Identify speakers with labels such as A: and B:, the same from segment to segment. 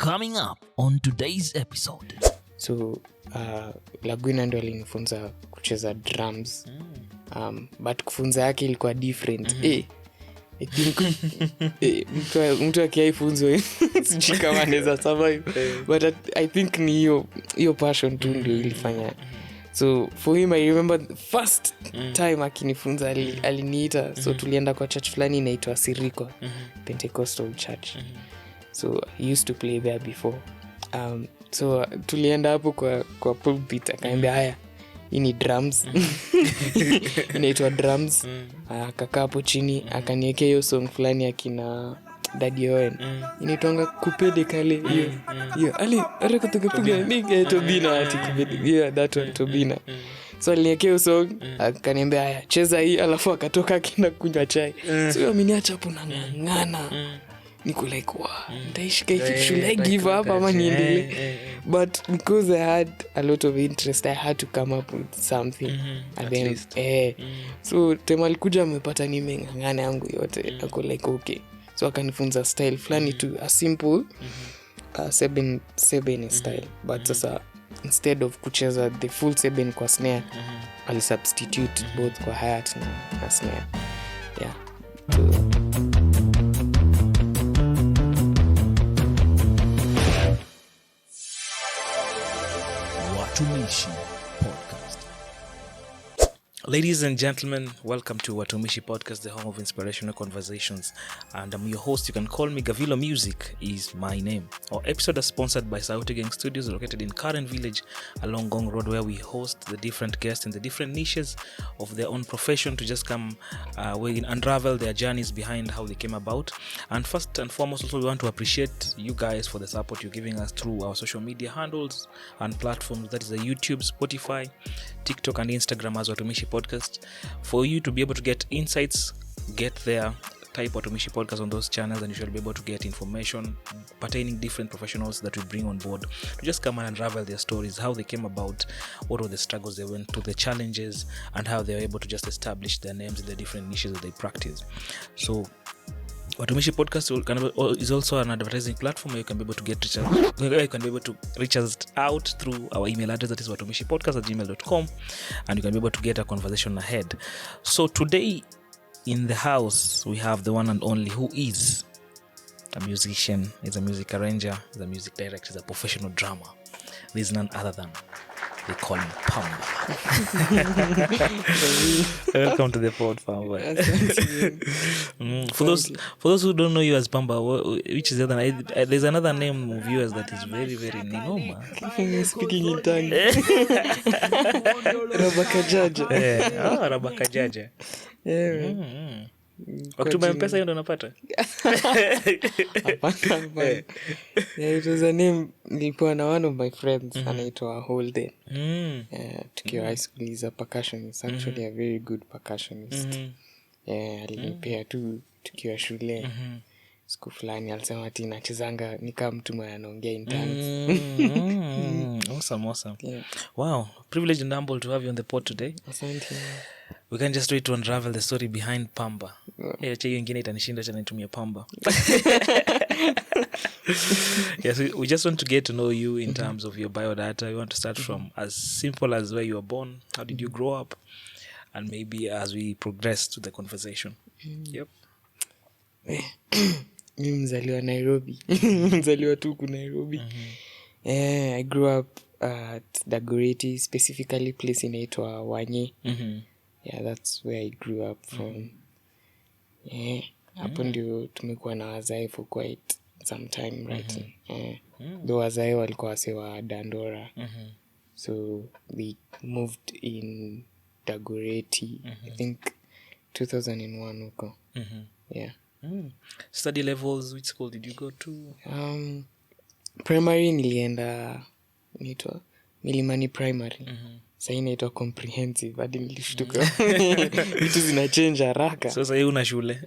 A: Coming up on today's episode.
B: So Laguna ndo alinifunza kucheza drums. But kufunza yake ilikuwa different. I think mtu akifunzwa sijui kama anaweza survive. But I think ni hiyo passion tu ndio ilifanya. So for him, I remember the first time akinifunza aliniita. So tulienda kwa church fulani inaitwa Siriko, Pentecostal church. So he used to play there before. So tulienda hapo kwa pulpit, akaambia haya, hii ni drums. Inaitwa drums. Akakaa hapo chini, akaniwekea hiyo song fulani akina D.O.P. Inaitwanga kupede kale hiyo. Ali kutukupiga nige Tobina ati kupede. Yeah, that one Tobina. So aliniwekea hiyo song, akaniambia haya, cheza hii, alafu akatoka akienda kunywa chai. So ameniacha hapo na ngana. Niko like, wow, should I give up ama niendelee? But because I had a lot of interest, I had to come up with something. And then, so tema alikuja amepata nimeng'ang'ana yangu yote. Ako like, okay. So akanifunza style fulani tu, a simple seven style. But sasa, instead of kucheza the full seven kwa snare, I'll substitute both kwa hi-hat na snare. Yeah.
A: Watumishi Podcast.
C: Ladies and gentlemen, welcome to Watumishi Podcast, the home of inspirational conversations. And I'm your host. You can call me Garvillo. Muziq is my name. Our episode is sponsored by Sauti Gang Studios, located in Karen Village along Gong Road, where we host the different guests in the different niches of their own profession to just come we unravel their journeys behind how they came about. And first and foremost, also we want to appreciate you guys for the support you're giving us through our social media handles and platforms. That is the YouTube, Spotify, TikTok, and Instagram as Watumishi Podcast. For you to be able to get insights, get there, type Watumishi Podcast on those channels, and you shall be able to get information pertaining different professionals that we bring on board to just come and unravel their stories, how they came about, what were the struggles they went through, the challenges, and how they were able to just establish their names in the different niches that they practice. So Watumishi Podcast is also an advertising platform where you can be able to reach us out through our email address, that is watumishipodcast@gmail.com, and you can be able to get a conversation ahead. So today in the house we have the one and only, who is a musician, is a music arranger, is a music director, is a professional drummer. There is none other than, they call him Pamba. Welcome to the pod, Pamba. For those who don't know you as Pamba, which is the other name? There's another name of yours that is very, very Ninoma.
B: Speaking in tongue. Raba Cajaja.
C: Raba Cajaja. Wakituma mpesa hiyo ndo napata.
B: Hapana. It was a name nilipewa na one of my friends, anaitwa Holden. Tukiwa high school, is a percussionist, actually a very good percussionist. Alinipea tu tukiwa shule. Siku fulani alisema ati nachezanga ni kama mtu mwenye anaongea in tongues.
C: Awesome. Yeah. Wow, privileged and humble to have you on the pod today.
B: Asante.
C: We can just wait to unravel the story behind Pamba. Hiyo ingine itanishinda cha nitumie Pamba. Yes, we just want to get to know you in terms of your biodata. We want to start from as simple as where you were born, how did you grow up, and maybe as we progress to the conversation. Yep.
B: Mimi mzaliwa Nairobi. Mzaliwa tuku Nairobi. I grew up at Ogoti, specifically place inaitwa Wanye. Yeah, that's where I grew up from. Hapo ndio tumekuwa na wazae for quite some time, right? Though wazae walikuwa wasewa Dandora. So we moved in Ogoti, I think 2001 huko. Yeah.
C: Study levels, which school did you go to?
B: Primary nilienda inaitwa Milimani Primary. Sasa inaitwa comprehensive, hadi nilishtuka. Vitu zinachange haraka.
C: Sasa hiyo una shule.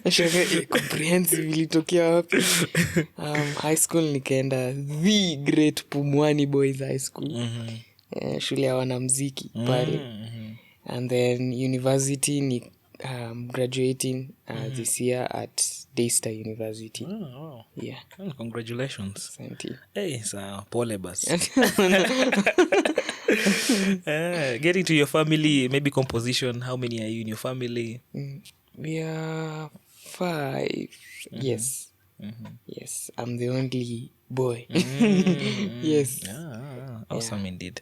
B: Shule comprehensive ilitokea wapi? High school nikaenda The Great Pumwani Boys High School. Shule ya wanamuziki pale. And then university ni graduating this year at Daystar University.
C: Wow.
B: Yeah.
C: Well, congratulations.
B: Asante.
C: Hey, so pole bas. Getting to your family, maybe composition, how many are you in your family?
B: We are 5. Yes. Yes, I'm the only boy. Yes.
C: Awesome indeed.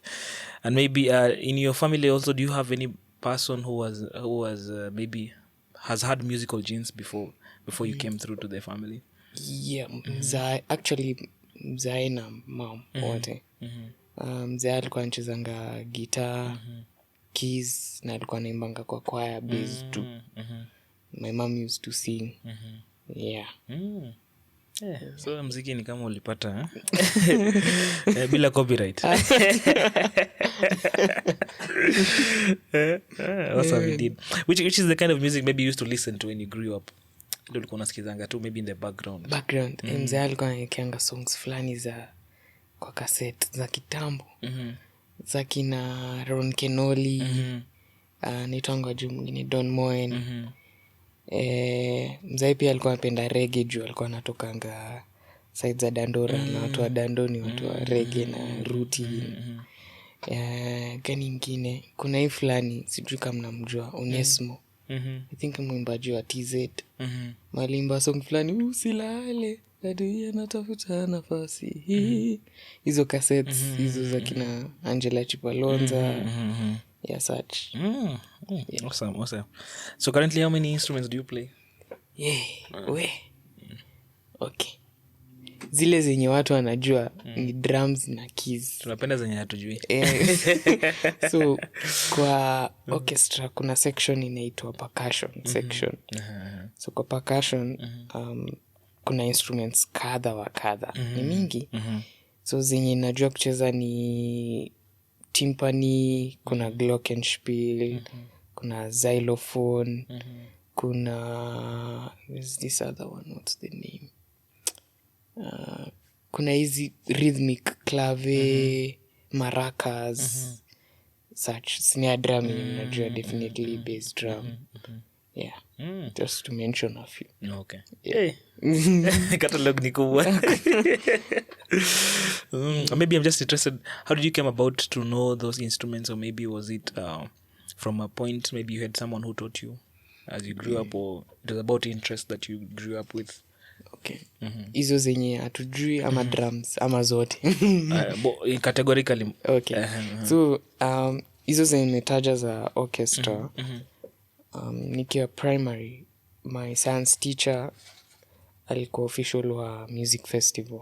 C: And maybe in your family also, do you have any person who was maybe has had musical genes before you came through to the family?
B: Yeah, actually mzae na mom wote. Mzae alikuwa anachezanga gitaa, keys, na alikuwa anaimbanga kwa choir bass too. My mom used to sing. Yeah.
C: So muziki ni kama ulipata bila copyright. Awesome indeed. Which is the kind of music maybe you used to listen to when you grew up? Ndio ulikuwa unasikizanga tu maybe in the background.
B: Mzae alikuwa anaekeanga songs fulani za kwa cassette za kitambo. Za kina Ron Kenoli. Naitwanga juu mwingine Don Moen. Mzae pia alikuwa anapenda reggae juu alikuwa anatokanga side za Dandora na watu wa Dandoni, watu wa reggae na ruti. Gani ingine kuna hii fulani sijui kama mnamjua Onesmo. I think mwimbaji wa TZ. Malimba song fulani usilale adui anatafuta nafasi. Hizo cassettes hizo za kina Angela Chipalonza. Yeah, such.
C: Yeah. Awesome. So currently how many instruments do you play?
B: Okay. Zile zenye watu wanajua ni drums na keys.
C: Tunapenda zenye hatujui.
B: So kwa orchestra kuna section inaitwa percussion section. So kwa percussion kuna instruments kadha wa kadha. Ni mingi. So zenye najua kucheza ni timpani, kuna glockenspiel, kuna xylophone, kuna there's this other one, what's the name? Kuna hizi rhythmic clave, maracas, such snare drum, najua definitely bass drum. Yeah. Just to mention a few.
C: Okay. Yeah. Catalog ni kubwa. Maybe I'm just interested, how did you come about to know those instruments, or maybe was it from a point maybe you had someone who taught you as you grew up, or it was about interest that you grew up with?
B: Okay. Hizo zenye hatujui ama drums ama zote.
C: Categorically.
B: Okay. So hizo zenye nimetaja za orchestra, nikiwa primary, my science teacher alikuwa official wa music festival.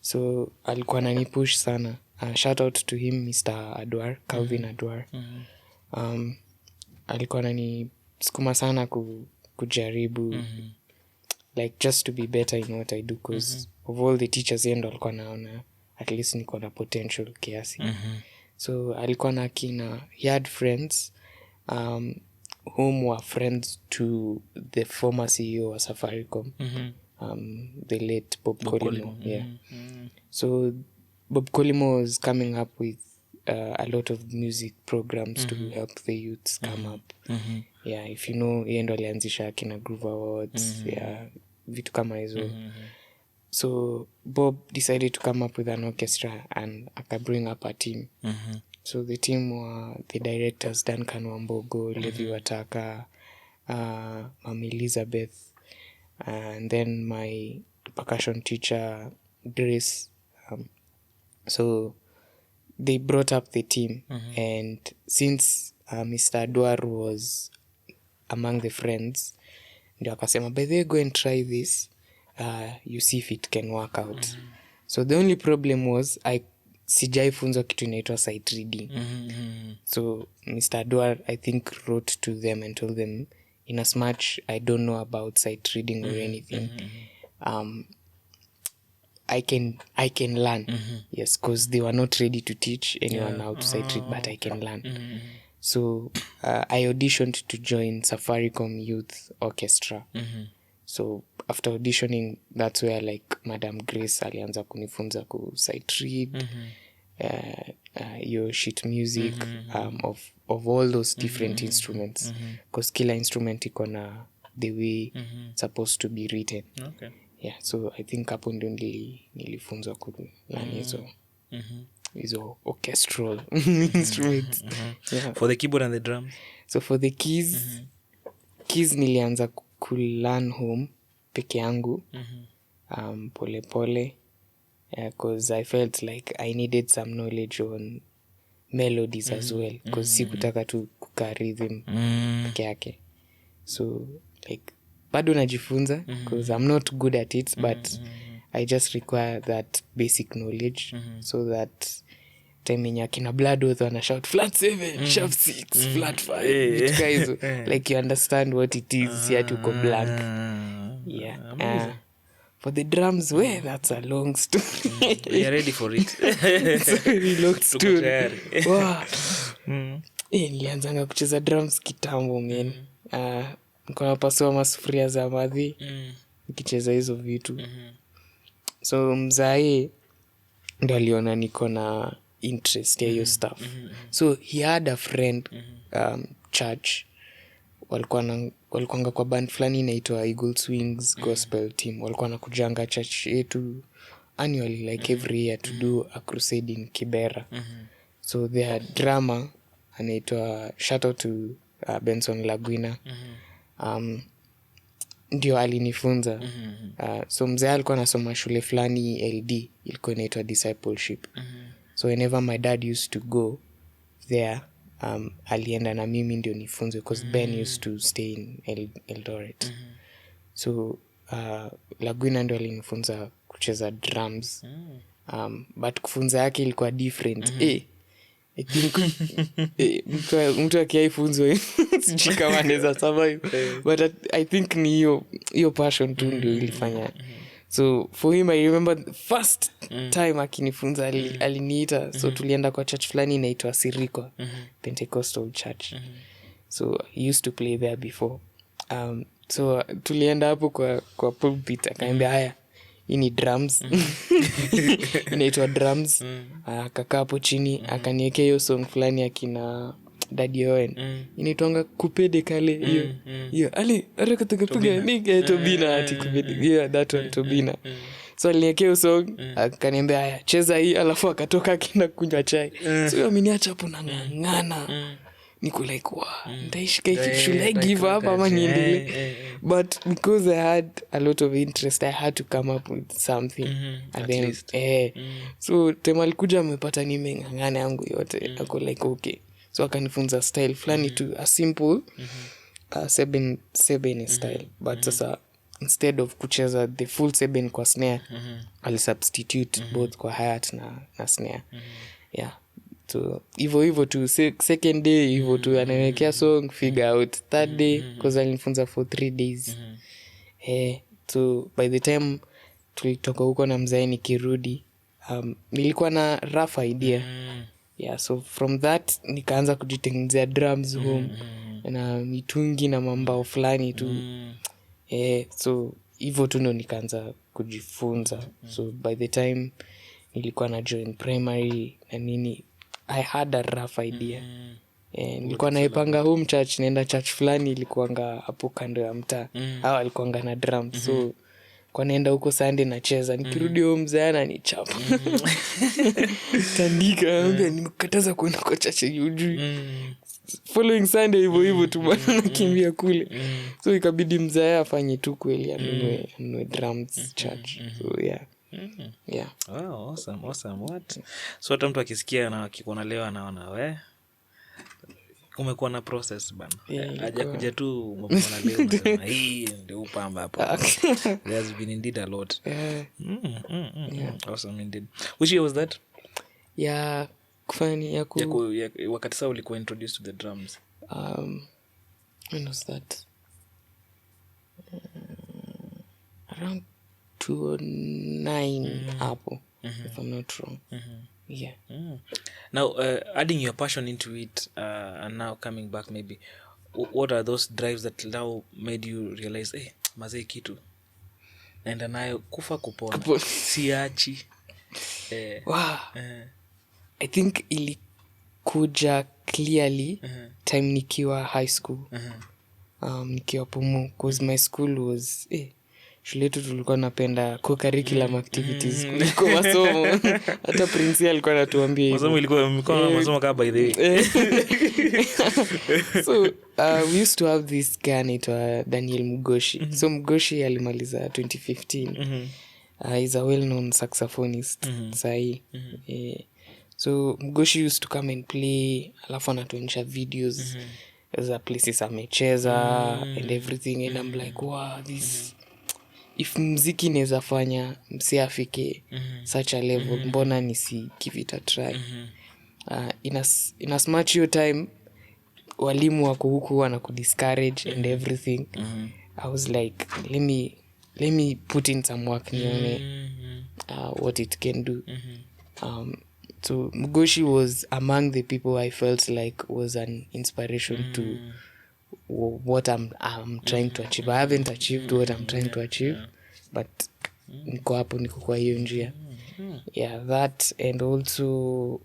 B: So alikuwa ananipush sana. Shout out to him, Mr. Adwar, Calvin Adwar. Alikuwa ananisukuma sana kujaribu, like just to be better in what I do, because of all the teachers yendo alikuwa naona at least niko na potential kiasi. So alikuwa na kina, he had friends whom were friends to the former CEO wa Safaricom, the late Bob Colimo. Yeah. So Bob Colimo was coming up with a lot of music programs to help the youths come up. Yeah, if you know, yeye ndo alianzisha kina Groove Awards, yeah, vitu kama hizo. So Bob decided to come up with an orchestra and aka bring up a team. So the team were the directors Duncan Wambogo, Levi Wataka, Mami Elizabeth, and then my percussion teacher Grace. So they brought up the team, and since Mr. Adwar was among the friends, ndio akasema, by the way, go and try this, you see if it can work out. So the only problem was sijaifunzwa kitu inaitwa sight reading. So Mr. Adwar, I think, wrote to them and told them, in as much I don't know about sight reading or anything, I can learn. Yes, because they were not ready to teach anyone how to sight read, but I can learn. So I auditioned to join Safaricom Youth Orchestra. So after auditioning, that's where like Madam Grace alianza kunifunza ku sight read, your sheet music, of all those different instruments, because kila instrument iko na the way supposed to be written.
C: Okay.
B: Yeah, so I think hapo ndio nilifunzwa kulearn hizo orchestral instruments. Yeah.
C: For the keyboard and the drums?
B: So for the keys nilianza kulearn home peke yangu pole pole, because I felt like I needed some knowledge on melodies as well, because sikutaka tu kukaa rhythm peke yake. So like bado najifunza because I'm not good at it, but I just require that basic knowledge so that time yenye akina blood oath wana shout flat 7 sharp 6 flat 5 vitu ka hizo, like you understand what it is, si ati uko blank. Yeah. For the drums, that's a long story.
C: We are ready for it.
B: It's a very long story. Wow. Nilianzanga kucheza drums kitambo men. Niko napasua masufuria za madhi nikicheza hizo vitu. So mzae ndo aliona niko na interest ya hiyo stuff. So he had a friend church, walikuanga kwa band fulani inaitwa Eagle Swings Gospel Team. Walikuwa nakujanga church yetu annually, like every year, to do a crusade in Kibera. So their drummer anaitwa, shout out to Benson Lagwina, ndio alinifunza. So mzee alikuwa anasoma shule fulani LD, ilikuwa inaitwa discipleship. So whenever my dad used to go there, alienda na mimi ndio nifunzwe, because Ben used to stay in Eldoret. So Lagwina ndio alinifunza kucheza drums. But kufunza yake ilikuwa different. I think mtu akiaifunzwa sijui kama anaweza survive, but I think ni hiyo passion tu ndio ilifanya. So for him, I remember the first time akinifunza aliniita. So tulienda kwa church fulani inaitwa Siriko Pentecostal Church. So he used to play there before. So tulienda hapo kwa pulpit, akaambia haya, hii ni drums. Inaitwa drums. Akakaa hapo chini akaniwekea hiyo song fulani akina Daddy Owen. Inaitwanga kupede kale hiyo. Ali arakataka piga nige Tobina ati kupede. Yeah, that one Tobina. So aliniwekea hiyo song, akaniambia haya, cheza hii, alafu akatoka akienda kunywa chai. So ameniacha hapo nang'ang'ana. Niko like, wow, nitaishika, should I give up ama niendelee? But because I had a lot of interest, I had to come up with something. And then so tema alikuja amepata nimeng'ang'ana yangu yote. Ako like, okay. So akanifunza style fulani tu, a simple 7 style. But sasa instead of kucheza the full 7 kwa snare, I'll substitute both kwa hi-hat na snare. Yeah. So hivyo tu second day hivyo tu anawekea song, figure out third day, because alinifunza for 3 days. So by the time tulitoka huko na mzae nikirudi, nilikuwa na rough idea. Yeah, so from that nikaanza kujitengenezea drums home na mitungi na mambao fulani tu. So hivyo tu ndo nikaanza kujifunza. So by the time nilikuwa na join primary na nini, I had a rough idea. Nilikuwa naipanga home church, naenda church fulani ilikuanga hapo kando ya mtaa. Hao alikuanga na drum. So kwa naenda huko Sunday nacheza, nikirudi home mzee ni chapa. Tandika, nikataza kwenda kwa church yujui. Following Sunday hivyo tu bwana nakimbia kule. So ikabidi mzee afanye tu kweli anunue drums church. So yeah. Yeah.
C: Wow, awesome. What? So hata mtu akisikia na akikuona leo anaona umekuwa na process bana. Haja kuja tu umekuwa leo unasema hii ndio Pamba hapo. There's been indeed a lot. Awesome indeed. Which year was that?
B: Yeah, kufanya
C: wakati sasa ulikuwa introduced to the drums.
B: When was that? Around 2009 hapo, if I'm not wrong. Yeah.
C: Now adding your passion into it and now coming back, maybe what are those drives that now made you realize mazee kitu naenda nayo kufa kupona siachi?
B: Wow. I think ilikuja clearly time nikiwa high school. nikiwa Pumu cause my school was shule yetu tulikuwa napenda co-curriculum activities kuliko masomo. Hata principal alikuwa anatuambia
C: masomo ilikuwa masomo kama by the way.
B: So we used to have this guy anaitwa Daniel Mugoshi. So Mugoshi alimaliza 2015. He's a well-known saxophonist sahi. So Mugoshi used to come and play, alafu anatuonyesha videos za places amecheza and everything, and I'm like, wow, this if muziki inaweza fanya msee afike such a level, mbona nisi give it a try. In as much your time walimu wako huku wanakudiscourage and everything, I was like, let me put in some work nione what it can do. So Mugoshi was among the people I felt like was an inspiration to what I'm trying to achieve. I haven't achieved what I'm trying to achieve, but niko kwa hiyo njia. Yeah, that, and also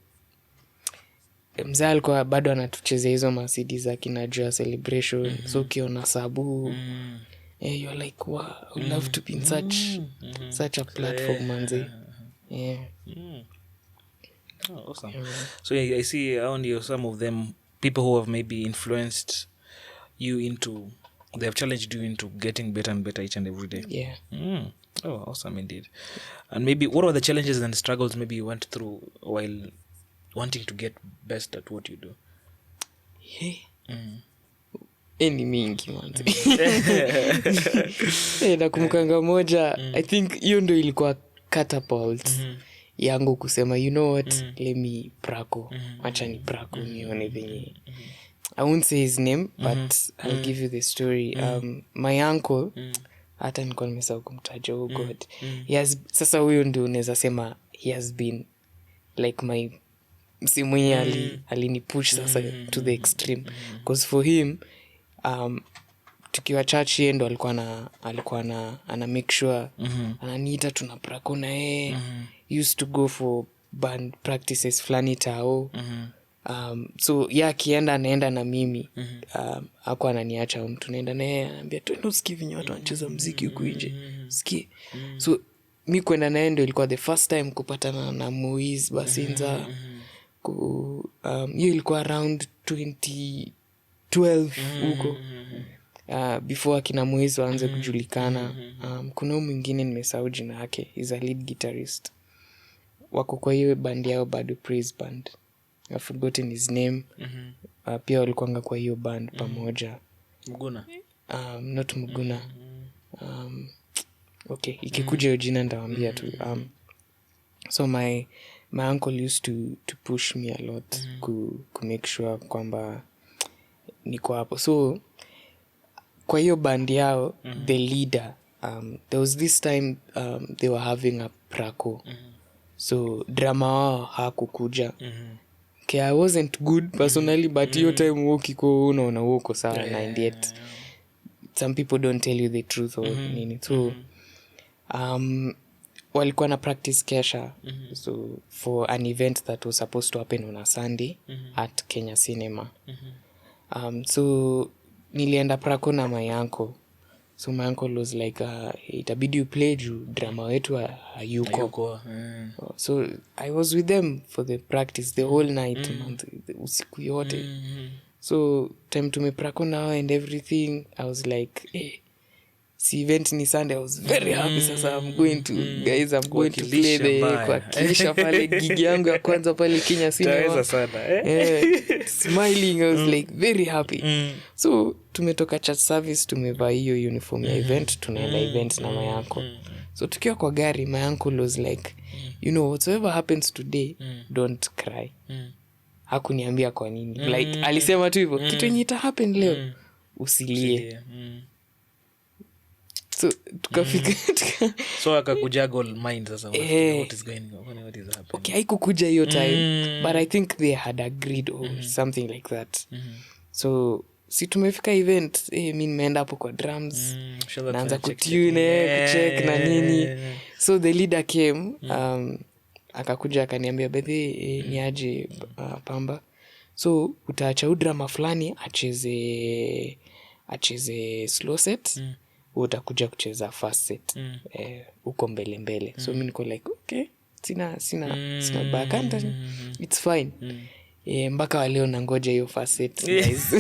B: mzee alikuwa bado anatuchezea hizo masidi za kinajua celebration. So ukiona Sabu, you're like, wow, I would love to be in such a platform, manze. Yeah.
C: Oh, awesome. So I see around you some of them people who have maybe influenced you into, they have challenged you into getting better and better each and every day.
B: Yeah.
C: Oh, awesome indeed. And maybe what were the challenges and struggles maybe you went through while wanting to get best at what you do?
B: Ni mingi manzi. Nakumukanga moja, I think hiyo ndo ilikuwa catapult yangu kusema, you know what, let me prako. Acha ni prako nione venye. I won't say his name, but I'll give you the story. My uncle, hata nilikuwa nimesahau kumtaja, oh God. Sasa huyo ndio unaweza sema he has been like my msimu alinipush sasa to the extreme. Because for him, tukiwa church yeye ndo alikuwa ana make sure ananiita tunaprako na yeye. Used to go for band practices flani tao. So akienda anaenda na mimi. Hakuwa ananiacha mtu, naenda na yeye, anambia twende usikie vinyo watu wanacheza muziki huku nje. Usikie. So mi kwenda na yeye ndo ilikuwa the first time kupatana na Moiz Basinza. Hiyo ilikuwa around 2012 huko. Before akina Moiz waanze kujulikana. Kuna huyu mwingine nimesahau jina yake, is a lead guitarist. Wako kwa hiyo band yao bado, praise band. I've forgotten his name. Pia walikuanga kwa hiyo band pamoja.
C: Muguna?
B: Not Muguna. Okay, ikikuja hiyo jina ndawambia tu. So my uncle used to push me a lot ku make sure kwamba niko hapo. So kwa hiyo band yao, the leader, there was this time they were having a prako. So drama wao hakukuja. Okay, I wasn't good personally, but hiyo time ukiko unaona uko sawa, and yet some people don't tell you the truth or nini. So walikuwa na practice kesha, so for an event that was supposed to happen on a Sunday at Kenya Cinema. So nilienda prako na my uncle. So my uncle was like, itabidi you play juu drama wetu hayuko. So I was with them for the practice the whole night, usiku yote. So time tumeprako now and everything, I was like, si event ni Sunday, I was very happy. Sasa I'm going to play kuwakilisha pale gigi yangu ya kwanza pale Kenya Cinema. Smiling, I was like very happy. So tumetoka church service, tumevaa hiyo uniform ya event, tunaenda event na my uncle. So tukiwa kwa gari, my uncle was like, you know, whatever happens today, don't cry. Hakuniambia kwa nini. Like alisema tu hivyo, kitu yenye ita happen leo, usilie. So tukafika
C: so akakujuggle mind sasa, what is going on, what is happening.
B: Okay, haikukuja hiyo time, but I think they had agreed or something like that. So si tumefika event, mi nimeenda hapo kwa drums, naanza kutune, kucheck na nini. So the leader came, akakuja akaniambia, bedhe ni aje Pamba, so utaacha drama fulani acheze acheze slow set, utakuja kucheza fast set uko mbele. So mimi niko like okay, sina backhand, it's fine. Mpaka waleo nangoja hiyo fast set guys.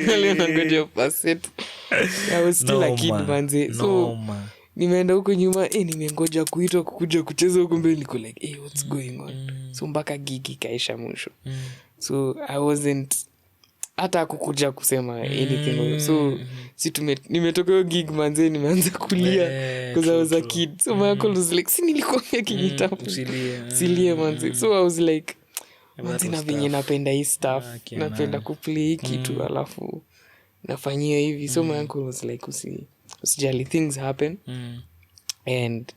B: Waleo nangoja hiyo fast set. I was still a kid manze. So nimeenda huko nyuma nimengoja kuitwa kukuja kucheza huko mbele, niko like what's going on. So mpaka gigi kaisha mwisho. So I wasn't hata kukuja kusema anything. So nimetoka hiyo gig manze, nimeanza kulia because I was a kid. So my uncle was like, si nilikwambia kijitabu silie manze. So I was like, manze na venye napenda hii stuff, napenda kuplay hii kitu alafu nafanyia hivi. So my uncle was like, usijali, things happen. And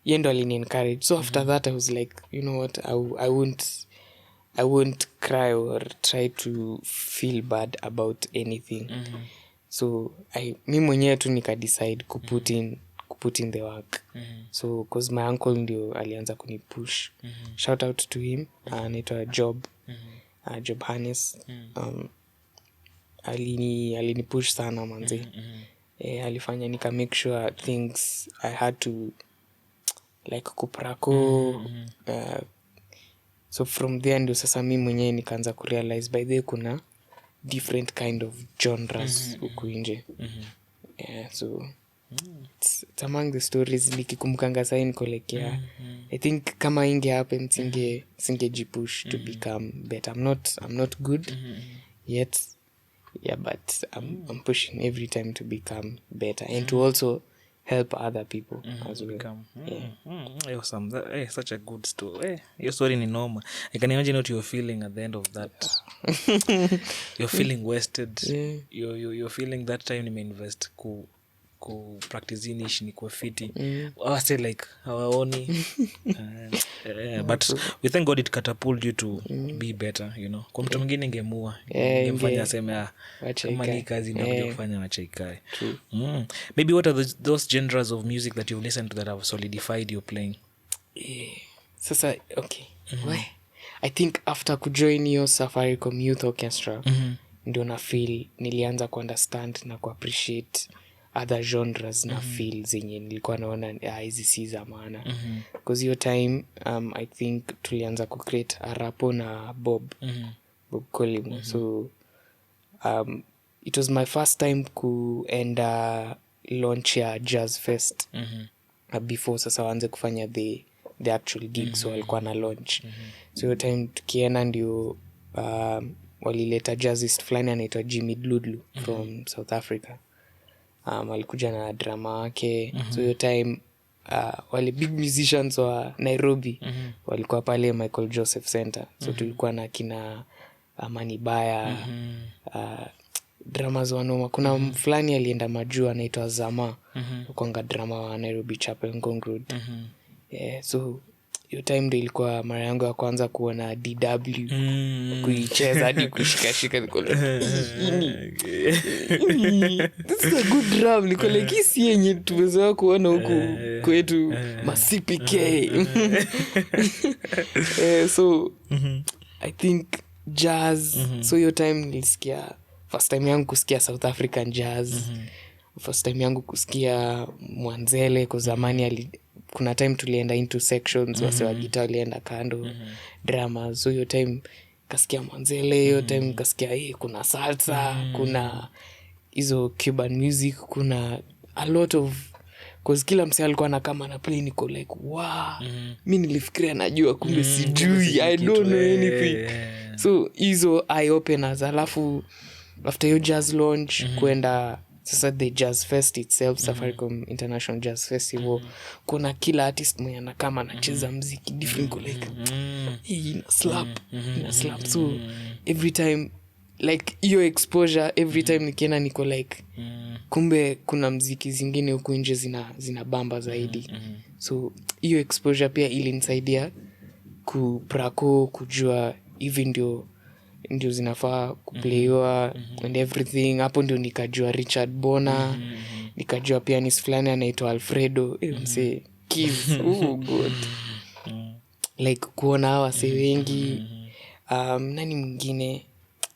B: yendo alini encourage. So after that I was like, you know what, I won't cry or try to feel bad about anything. So mimi mwenyewe tu nika decide kuput in the work. So cause my uncle ndio alianza kunipush. Shout out to him. Anaitwa Job Hannes. Alinipush sana manze. Alifanya nika make sure things I had to like kuprako. So from there ndio sasa mimi mwenyewe nikaanza kurealize by the way kuna different kind of genres huku nje. So it's among the stories nikikumkanga sasa niko like I think kama inge happen singejipush to become better. I'm not good yet, but I'm pushing every time to become better and to also help other people as well.
C: Awesome. Such a good story. Your story ni normal. I can imagine what you're feeling at the end of that. You're feeling wasted. You're feeling that time nimeinvest ku practice inish ni kwa fiti. I say like hawaoni. But we thank God it catapulted you to be better, you know. Kwa mtu mwingine ingemua. Ingemfanya aseme kama ni kazi ndio kufanya wacha ikae. Maybe what are those genres of music that you've listened to that have solidified your playing?
B: Sasa okay. I think after kujoin your Safaricom Youth Orchestra ndio na feel nilianza ku understand na ku appreciate other genres na feel zenye nilikuwa naona hizi si za maana. Because your time I think tulianza ku create a rapo na Bob Colimo. So it was my first time kuenda launch ya Jazz Fest before sasa waanze kufanya the actual gig. So walikuwa na launch. So your time tukienda ndio walileta jazzist fulani anaitwa Jimmy Dludlu from South Africa. Walikuja na drama wake. So your time wale big musicians wa Nairobi walikuwa pale Michael Joseph Center. So tulikuwa na kina Manibaya, dramas wanoma. Kuna fulani alienda majuu anaitwa Zama, kwanga drama wa Nairobi Chapel Ngong Road. So hiyo time ndio ilikuwa mara yangu ya kwanza kuona D.O.P kuicheza hadi kushikashika. Niko like this is a good drum. Niko like hii si yenye tumezoea kuona huku kwetu ma-CPK. So I think jazz. So hiyo time nilisikia first time yangu kusikia South African jazz. First time yangu kusikia Mwanzele kwa zamani kuna time tulienda into sections, wase wa guitar walienda kando, drama. So hiyo time kasikia Mwanzele, hiyo time kasikia kuna salsa, kuna hizo Cuban music, kuna a lot of, cause kila msee alikuwa na kama na play. Niko like wow, mimi nilifikiria najua kumbe sijui, I don't know anything. So hizo eye openers. Alafu after your jazz launch kuenda sasa the Jazz Fest itself, Safaricom International Jazz Festival, kuna kila artist mwenye na kama anacheza muziki different like ina slap. So every time like hiyo exposure, every time nikienda niko like kumbe kuna muziki zingine huko nje zina bamba zaidi. So hiyo exposure pia ilinisaidia kujua hivi ndio zinafaa kuplayiwa and everything. Hapo ndio nikajua Richard Bona, nikajua pianist fulani anaitwa Alfredo. Mse keys, oh god, like kuona hawa wase wengi. Nani mwingine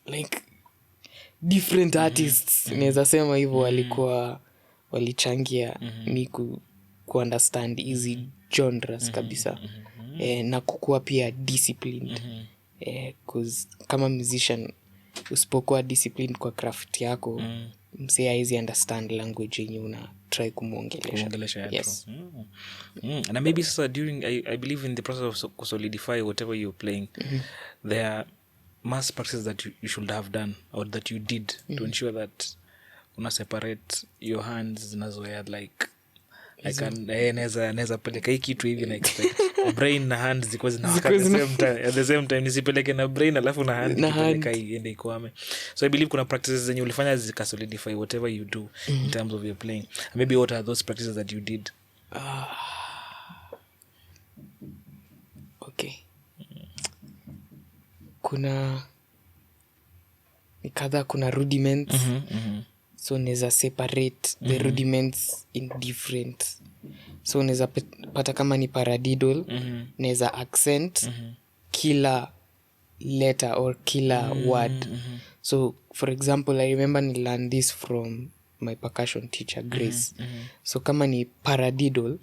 B: like different artists naweza sema hivyo walikuwa walichangia mi kuunderstand hizi genres kabisa. Na kukuwa pia disciplined. 'Cause kama musician usipokuwa disciplined kwa craft yako msee haizi understand language yenye una try kumuongelesha. Yes.
C: And maybe sasa during I believe in the process of solidify whatever you're playing, there are mass practices that you should have done or that you did to ensure that una separate your hands zinazoea like I can naweza peleka hii kitu hivi na expect brain na hands ziko zinawaka at the same time nisipeleke na brain alafu na hand nipeleka iende ikwame. So I believe kuna practices zenye ulifanya zika solidify whatever you do in terms of your playing. And maybe what are those practices that you did?
B: Okay. Kuna kadha, kuna rudiments. So neza separate the rudiments in different. So neza pata kama ni paradiddle, neza accent kila letter or kila word. So for example, I remember ni learn this from my percussion teacher Grace. So kama ni paradiddle,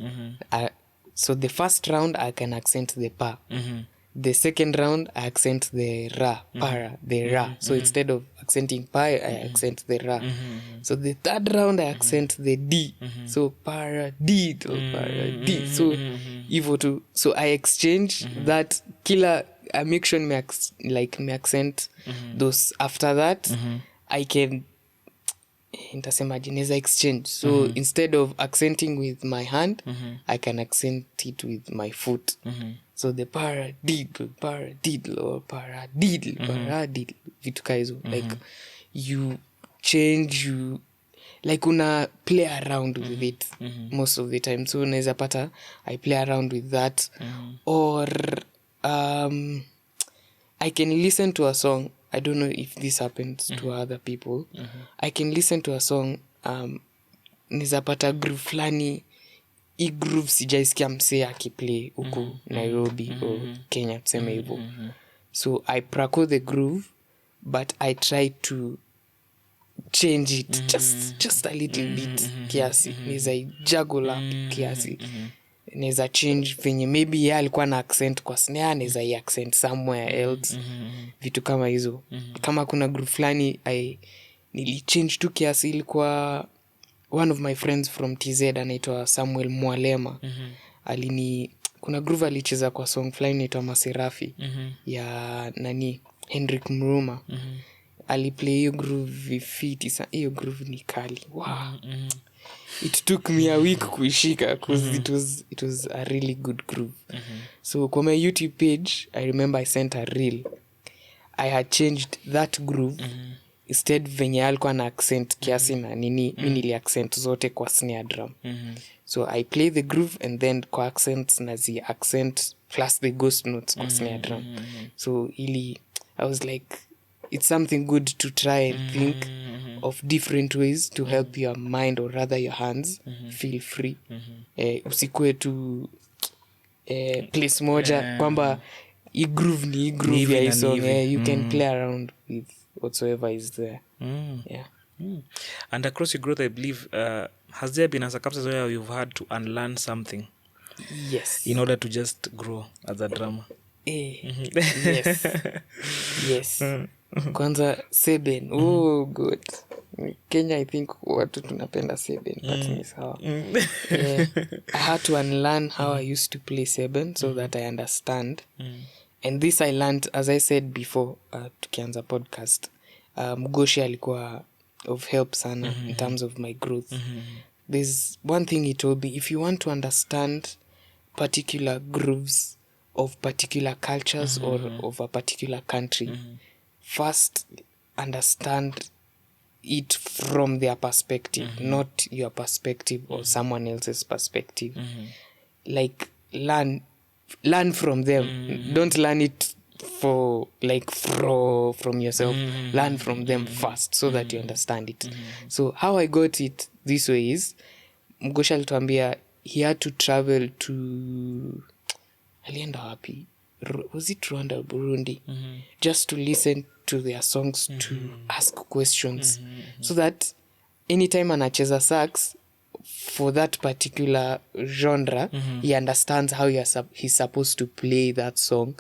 B: so the first round I can accent the pa. The second round I accent the ra, para, the ra. So instead of accenting pa, I accent the ra. So the third round I accent the d. So para d to para d. So hivyo tu. So I exchange that kila, I make sure me accent those. After that I can nitasemaje, neza exchange. So instead of accenting with my hand, I can accent it with my foot. So the paradiddle or paradiddle vitu kaizo. Like you change, you like una play around with it most of the time. So unaweza pata I play around with that. Or I can listen to a song. I don't know if this happens to other people. I can listen to a song, nizapata groove flani, i groove sijaisikia msee akiplay huku Nairobi or Kenya tuseme hivyo. So I praco the groove, but I try to change it just a little bit kiasi. Niza juggle up kiasi. Neza change venye maybe ya alikuwa na accent kwa snare, neza accent somewhere else. Vitu kama hizo. Kama kuna groove flani nili change tu kiasi. Ilikuwa one of my friends from TZ anaitwa Samuel Mwalema. Kuna groove alicheza kwa song flani inaitwa Maserafi ya nani Hendrik Mruma. Aliplay hiyo groove fiti sana. Hiyo groove ni kali. Wow. It took me a week kuishika because it was a really good groove. So kwa my YouTube page, I remember I sent a reel. I had changed that groove. Instead venye alikuwa na accent kiasi na nini, mimi nili accent zote kwa snare drum. So I play the groove and then kwa accents na zi accent plus the ghost notes kwa snare drum. So I was like, it's something good to try and think of different ways to help your mind or rather your hands feel free. Usikue tu place moja kwamba i groove ni groove ya hii song. You can play around with whatsoever is there. Yeah.
C: And across your growth, I believe, has there been a circumstance where you've had to unlearn something?
B: Yes.
C: In order to just grow as a drummer?
B: Yes. Yes. Kwanza Seben. Oh good. Kenya I think watu tunapenda Seben, but ni sawa. I had to unlearn how I used to play Seben so that I understand. And this I learned, as I said before, tukianza podcast. Mgoshi alikuwa of help sana in terms of my growth. There's one thing he told me: if you want to understand particular grooves of particular cultures or of a particular country, first understand it from their perspective, not your perspective or someone else's perspective. Like learn from them. Don't learn it from yourself. Learn from them first so that you understand it. So how I got it this way is Mgosha alituambia he had to travel to alienda wapi? was it Rwanda or Burundi, just to listen to their songs, to ask questions, so that anytime anacheza sax for that particular genre, he understands how he's supposed to play that song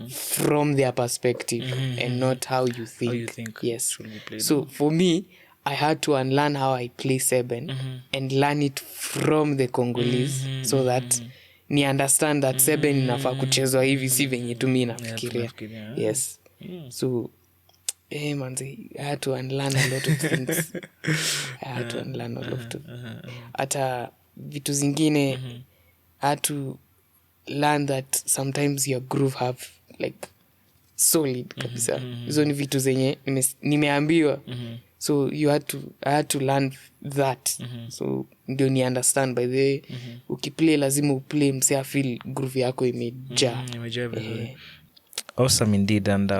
B: from their perspective and not how you think.
C: How you think
B: yes.
C: should be played.
B: So for me, I had to unlearn how I play seven and learn it from the Congolese so that ni understand that seven inafaa kuchezwa hivi si venye tu mimi nafikiria. Yes. So manzi, I had to unlearn a lot of things. Hata vitu zingine I had to learn that sometimes your groove have like solid kabisa. Hizo ni vitu zenye nimeambiwa. So I had to learn that. So ndio ni understand by the way. Ukiplay lazima uplay msea feel groove yako imejaa.
C: Awesome indeed. And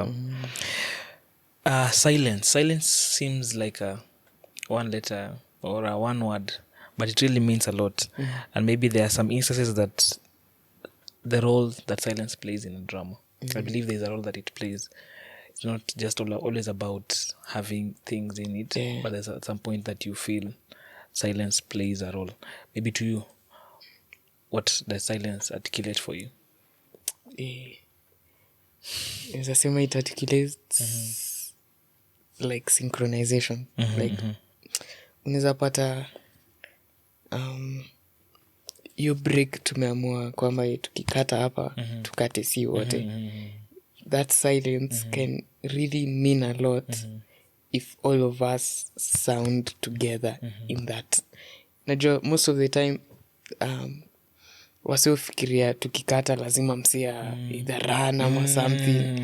C: silence seems like a one letter or a one word, but it really means a lot. And maybe there are some instances that the role that silence plays in a drama, I believe there's a role that it plays. It's not just always about having things in it, but there's at some point that you feel silence plays a role. Maybe to you, what does silence articulate for you?
B: Nasema it articulates like synchronization. Like unaweza pata you break tumeamua kwamba tukikata hapa tukate si wote. That silence can really mean a lot if all of us sound together in that. Najua most of the time wasiofikiria tukikata lazima msia either run ama something.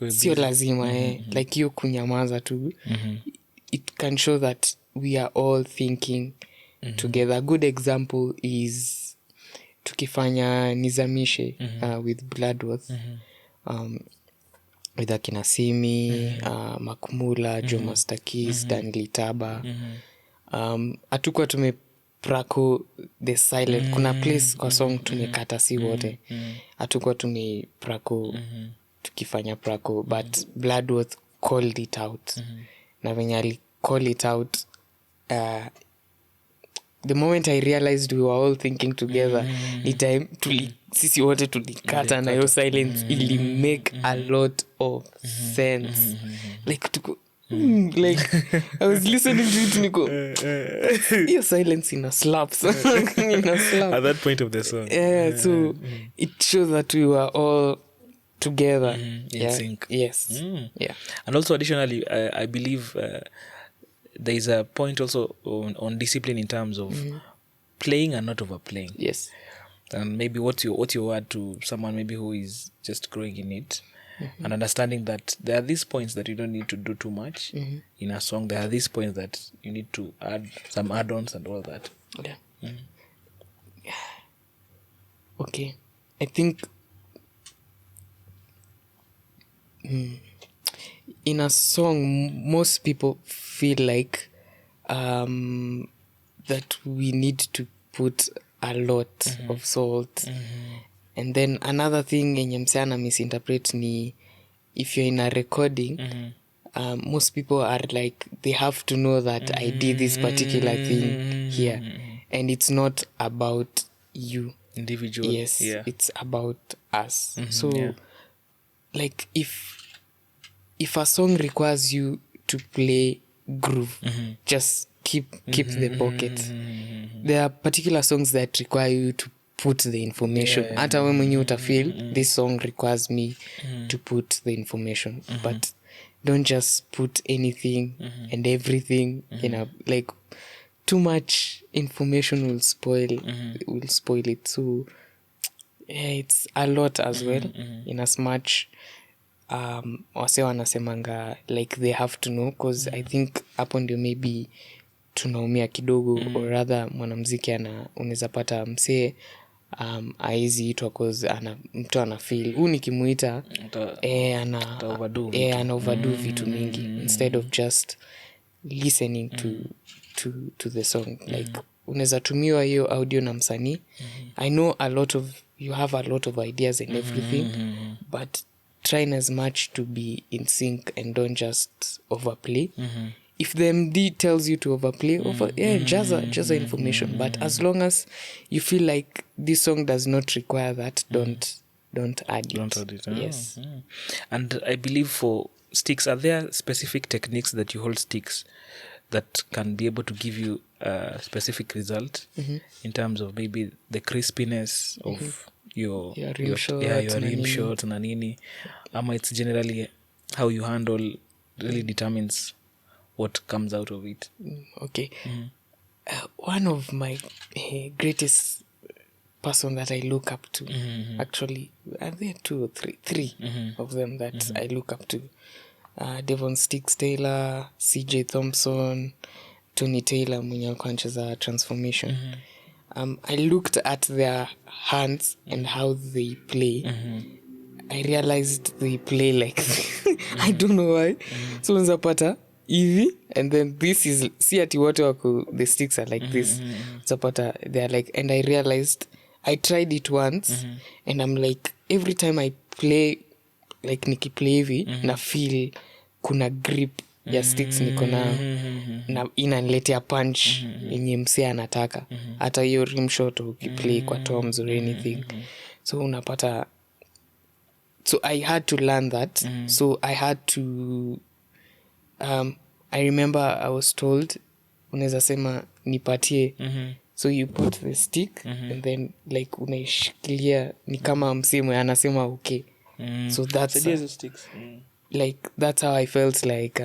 B: Sio lazima like hiyo kunyamaza tu. It can show that we are all thinking together. A good example is tukifanya nizamishe with Bloodworth, with akina Simi, Makmula, Jomastakis, Danley Taba. Hatukuwa tumeprako the silent. Kuna place kwa song tumekata si wote. Hatukuwa tumeprako tukifanya prako, but Bloodworth called it out. Na venye ali call it out, the moment I realized we were all thinking together, ni time sisi wote tulikata na hiyo silence ili make a lot of sense. Like tuko like I was listening to it niko hiyo silence in a slaps.
C: At that point of the song.
B: So it shows that we were all together
C: in sync.
B: Yes. Yeah.
C: And also additionally, I believe there is a point also on discipline in terms of playing and not overplaying.
B: Yes.
C: And maybe what's your word to someone maybe who is just growing in it, and understanding that there are these points that you don't need to do too much in a song. There are these points that you need to add some add-ons and all that.
B: Yeah. Okay. I think in a song, most people feel like that we need to put a lot of salt. And then another thing yenye msana misinterpret ni if you're in a recording, most people are like, they have to know that I did this particular thing here. And it's not about you.
C: Individual.
B: Yes, it's about us. So like if a song requires you to play groove, just keep the pocket. There are particular songs that require you to put the information. Hata wewe mwenyewe utafeel this song requires me to put the information. But don't just put anything and everything in a like too much information will spoil it. So it's a lot as well, in as much wase wanasemanga like they have to know, because I think hapo ndio maybe tunaumia kidogo, or rather mwanamuziki unaweza pata msee aizi itwa cause mtu ana feel huu nikimuita ana overdo vitu mingi instead of just listening to the song. Like unaweza tumiwa hiyo audio na msanii. I know a lot of you have a lot of ideas and everything, but trying as much to be in sync and don't just overplay. If the MD tells you to overplay, just information. But as long as you feel like this song does not require that, don't add it.
C: Don't add it.
B: Yes.
C: And I believe for sticks, are there specific techniques that you hold sticks that can be able to give you a specific result in terms of maybe the crispiness of your rim shot na nini, ama it's generally how you handle really determines what comes out of it?
B: Okay. One of my greatest person that I look up to, actually, are there 2 or 3 of them that I look up to? Devon Sticks Taylor, CJ Thompson, Tony Taylor mwenye alikuwa anacheza Transformation. I looked at their hands and how they play. I realized they play like I don't know why. So unapata hivi, and then this is see ati wote wako the sticks are like this. Unapata they are like, and I realized I tried it once and I'm like, every time I play like nikiplay hivi na feel kuna grip ya sticks niko na inaniletea punch yenye msee anataka, hata hiyo rim shot ukiplay kwa toms or anything. So unapata, so I had to learn that. So I had to I remember I was told unaweza sema nipatie. So you put the stick and then like unaishikilia ni kama msimu anasema okay. So that's like that's how I felt like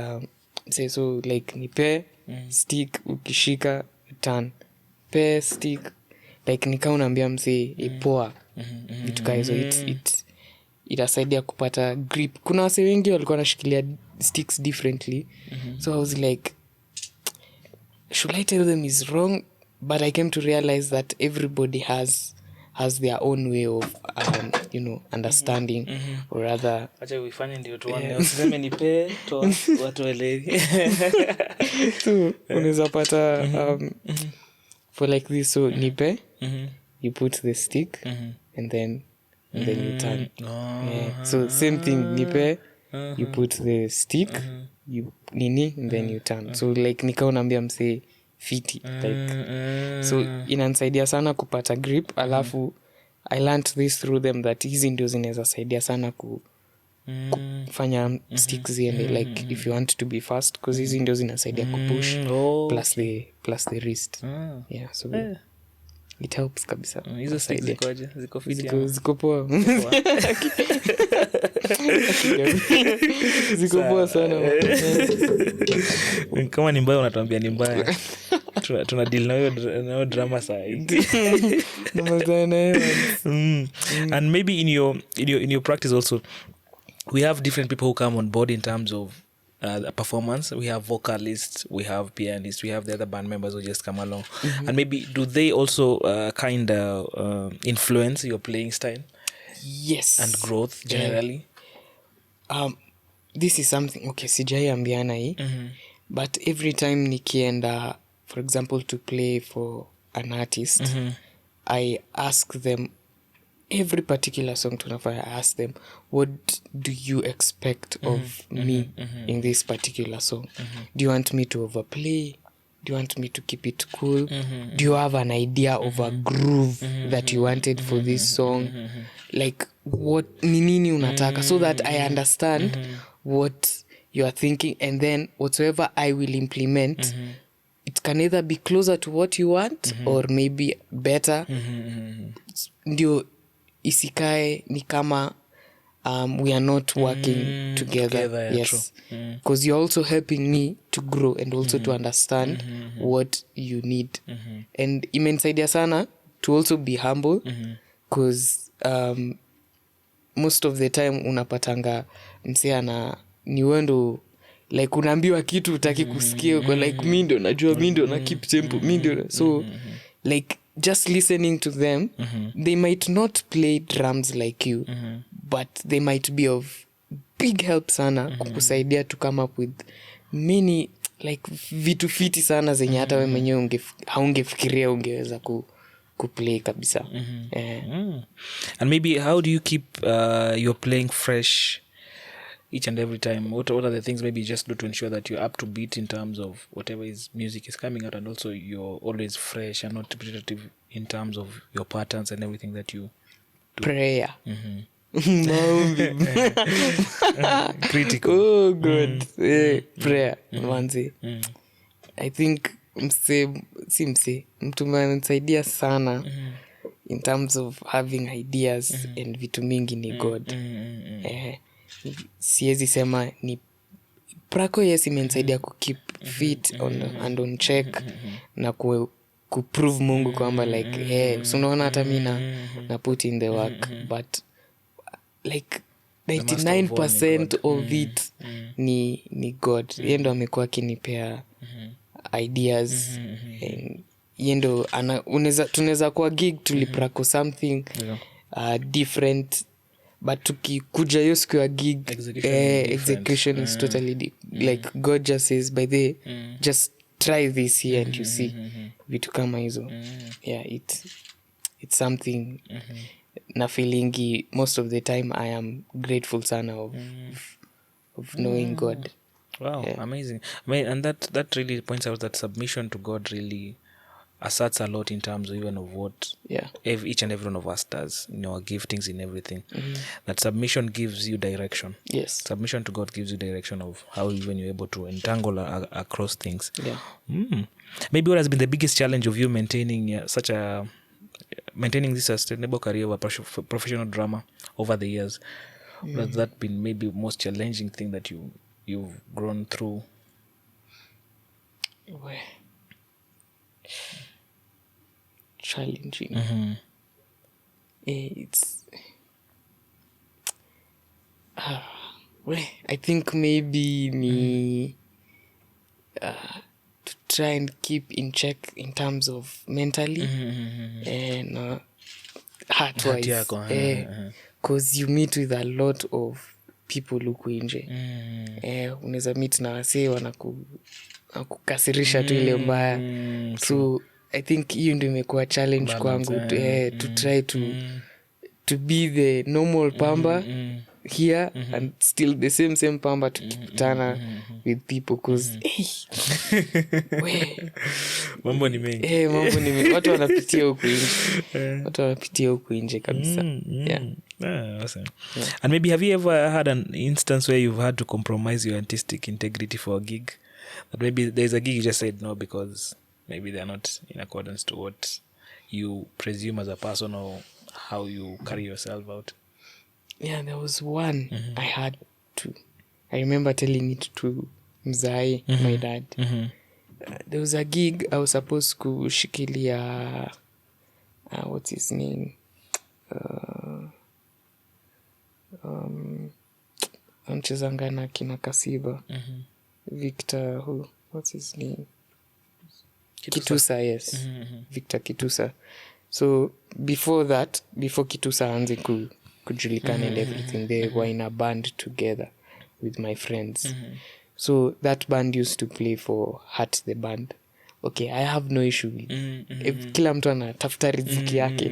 B: so like nipe stick, ukishika turn, pe stick, like nika unaambia msee ipoa vitu kama hizo. Itasaidia kupata grip. Kuna wase wengi walikuwa wanashikilia sticks differently. So I was like, should I tell them is wrong? But I came to realize that everybody has their own way of understanding or rather
C: acha uifanye ndio tuone usiseme nipe to watu elewi.
B: So unaweza pata for like this, so nipe, you put the stick and then you turn. So same thing, nipe, you put the stick, you nini, and then you turn. So like nika unaambia msee fiti like so inanisaidia sana kupata grip. Alafu I learned this through them that hizi ndio zinaweza saidia sana kufanya sticks ziende like if you want to be fast, because hizi ndio zinasaidia kupush plus the wrist. Yeah, so it helps kabisa.
C: Hizo sticks zikoje? Ziko fiti?
B: Ziko poa. Ziko poa sana.
C: Kama ni mbaya unatuambia ni mbaya. Tuna deal na hiyo drama side. And maybe in your practice also, we have different people who come on board in terms of performance. We have vocalists, we have pianists, we have the other band members who just come along. And maybe do they also kind of influence your playing style?
B: Yes.
C: And growth generally?
B: This is something, okay, sijai ambiana hii. But every time nikienda, for example, to play for an artist, I ask them, every particular song tunafanya, I ask them, what do you expect of me in this particular song? Do you want me to overplay? Do you want me to keep it cool? Do you have an idea of a groove that you wanted for this song? Like, what nini unataka? So that I understand what you are thinking, and then whatsoever I will implement, it can either be closer to what you want or maybe better. Ndio isikae ni kama we are not working together. Yes, because you're also helping me to grow and also to understand what you need. And imenisaidia sana to also be humble, because most of the time unapatanga msee ana ni wendo like unaambiwa kitu utaki kusikia, uko like mi ndo najua, mi ndo na keep tempo, mi ndo. So like just listening to them, they might not play drums like you, but they might be of big help sana kukusaidia to come up with many like vitu fiti sana zenye hata wewe mwenyewe haungefikiria ungeweza kuplay kabisa.
C: And maybe how do you keep your playing fresh each and every time? What are the things maybe you just do to ensure that you're up to beat in terms of whatever is music is coming out, and also you're always fresh and not repetitive in terms of your patterns and everything that you do?
B: Prayer. Maombi.
C: Critical.
B: Oh god. Prayer manzi. I think mtu ananisaidia sana in terms of having ideas and vitu mingi ni God. Siwezi sema ni prako, yes, imenisaidia kukeep fit and on check na kuprove Mungu kwamba like unaona hata mimi na put in the work, but like 99% of it ni God. Yeye ndo amekuwa akinipea ideas, yeye ndo tunaweza kwa gig tuliprako something different, but tukikuja hiyo siku ya gig execution is totally like God just says by the just try this here and you see vitu kama hizo. It's something na feelingi most of the time I am grateful sana of knowing God.
C: Wow, amazing. I mean, and that really points out that submission to God really asserts a lot in terms of even of what each and every one of us does, our giftings in everything. That submission gives you direction.
B: Yes.
C: Submission to God gives you direction of how even you're able to entangle across things. Maybe what has been the biggest challenge of you maintaining this sustainable career of a professional drummer over the years? What has that been maybe most challenging thing that you've grown through?
B: Challenging. It's I think maybe me to try and keep in check in terms of mentally and heart-wise, because you meet with a lot of people huku nje. Unaweza meet na wasee wanakukasirisha tu ile mbaya. So I think hiyo ndio imekuwa challenge kwangu to try to be the normal Pamba here and still the same Pamba tukikutana with people, cause
C: mambo ni mengi.
B: Mambo ni mengi. Watu wanapitia huku nje kabisa.
C: Awesome. And maybe have you ever had an instance where you've had to compromise your artistic integrity for a gig? That maybe there's a gig you just said no because maybe they're not in accordance to what you presume as a person or how you carry yourself out?
B: There was one I had to. I remember telling it to Mzai, my dad. There was a gig I was supposed to kushikilia what's his name? Anchezanga na kina Kasiba. Victor, what's his name? Kitusa, yes. Victor Kitusa. So before Kitusa anze kujulikana and everything, they were in a band together with my friends. So that band used to play for Heart the Band. Okay, I have no issue with kila mtu anatafuta riziki yake,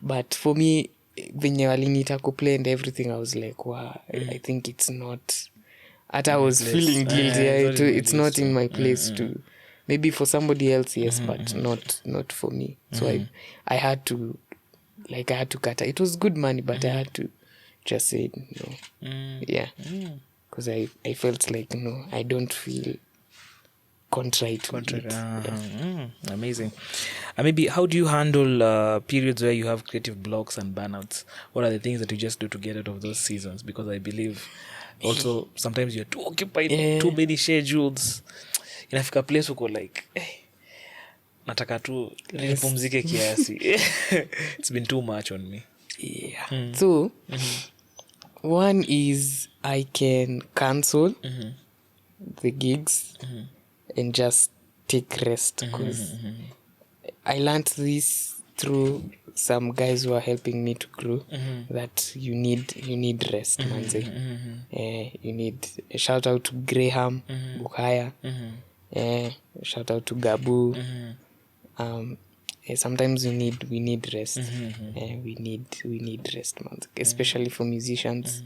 B: but for me venye waliniita kuplay and everything, I was like, wow, I think it's not, I was feeling guilty. It's not in my place to, maybe for somebody else, yes, but not for me. So I had to cut. It was good money, but I had to just say no. Because I felt like, no, I don't feel contrite.
C: Amazing. Maybe how do you handle periods where you have creative blocks and burnouts? What are the things that you just do to get out of those seasons? Because I believe also sometimes you're too occupied, too many schedules. Inafika place uko like, nataka tu nipumzike kiasi. It's been too much on me.
B: So one is I can cancel the gigs and just take rest, because I learned this through some guys who are helping me to grow, that you need rest, manze. You need a shout out to Graham Bukhaya, shout out to Gabu, sometimes we need rest. We need rest, man, especially for musicians.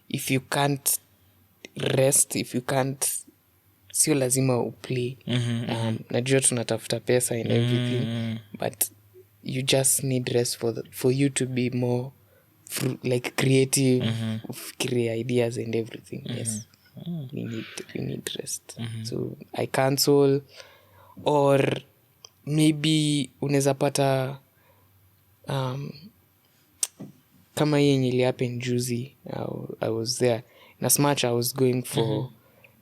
B: If you can't rest, if you can't, sio lazima uplay. Najua tunatafuta pesa and everything, but you just need rest for you to be more like creative, create ideas and everything. Yes. We need rest. So I cancel, or maybe unaweza pata kama yenye ili happen juzi. I was there in as much I was going for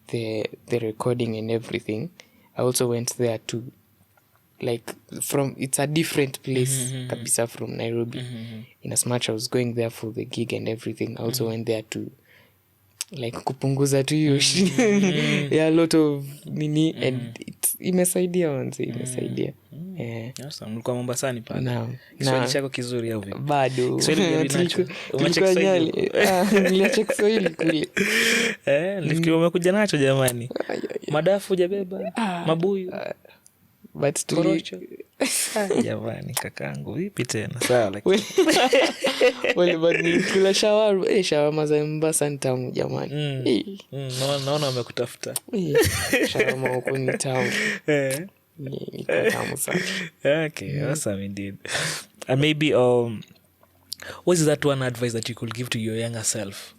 B: the recording and everything. I also went there to, like, from, it's a different place kabisa from Nairobi. In as much I was going there for the gig and everything, I also went there to, like, kupunguza tu hiyo a lot of nini, and imesaidia once, imesaidia.
C: Sasa mlikuwa Mombasani pale.
B: Naam.
C: Kiswahili chako kizuri au vipi?
B: Bado.
C: Kiswahili nacho.
B: Umecheka Kiswahili. Niliacha Kiswahili kule.
C: Nilifikiri umekuja nacho jamani. Madafu hujabeba? Mabuyu.
B: But
C: Korocho. Jamani kakangu vipi tena? Sawa lakini.
B: But nilikula shawarma za Mombasa ni tamu jamani.
C: Naona wamekutafuta.
B: Shawarma huko ni tamu. Ni tamu sana.
C: Okay, awesome indeed. And maybe what is that one advice that you could give to your younger self?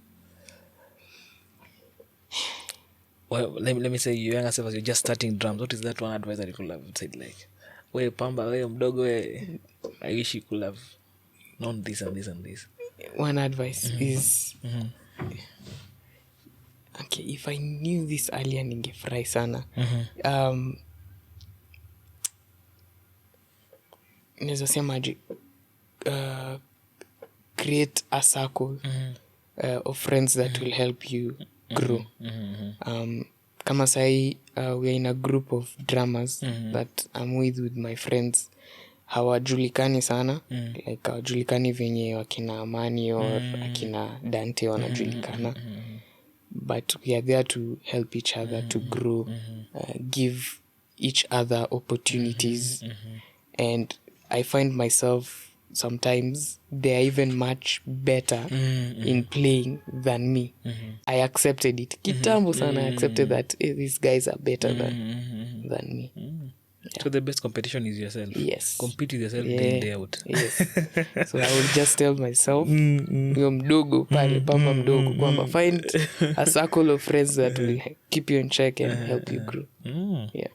C: Well, let me say your younger self as you're just starting drums. What is that one advice that you could have said, like, we Pamba, we mdogo, we, I wish you could have known this and this and this?
B: One advice is, okay, if I knew this earlier ningefurahi sana. Naweza sema create a circle of friends that will help you grow. Kama sahi we are in a group of drummers that I'm with my friends. Hawajulikani sana, like hawajulikani venye wakina Amani or akina Dante wanajulikana, but we are there to help each other to grow, give each other opportunities. And I find myself sometimes they're even much better in playing than me. I accepted it. Kitambo sana, I accepted that these guys are better than me. Yeah.
C: So the best competition is yourself.
B: Yes.
C: Compete with yourself day in, day out.
B: Yes. So I will just tell myself, you're mdogo pale, Pamba mdogo, kwamba find a circle of friends that will keep you in check and help you grow. Yeah.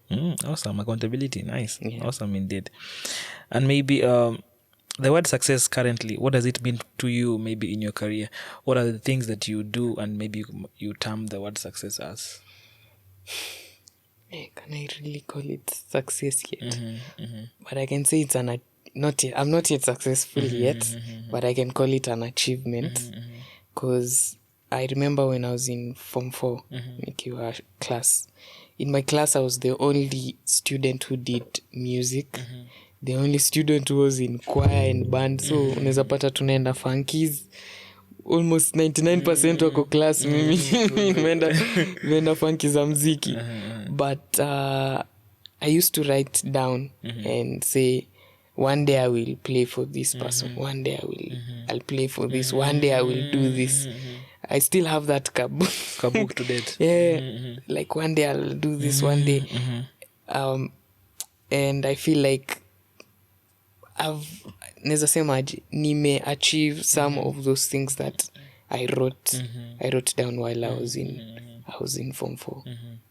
C: Awesome. Accountability. Nice.
B: Yeah.
C: Awesome indeed. And maybe the word success currently, what does it mean to you maybe in your career? What are the things that you do and maybe you term the word success as?
B: Can I really call it success yet? But I can say it's I'm not yet successful yet, but I can call it an achievement. Because I remember when I was in Form 4, nikiwa class. In my class, I was the only student who did music. The only student who was in choir and band. So, unaweza pata tunaenda funkies. Almost 99% wako class, mimi nimeenda funky za mziki. But I used to write down and say, one day I will play for this person. One day I'll play for this. One day I will do this. I still have that
C: Kabook to date.
B: Yeah. Like one day I'll do this, one day. And I feel like naweza sema nime achieve some of those things that I wrote down while I was in Form 4.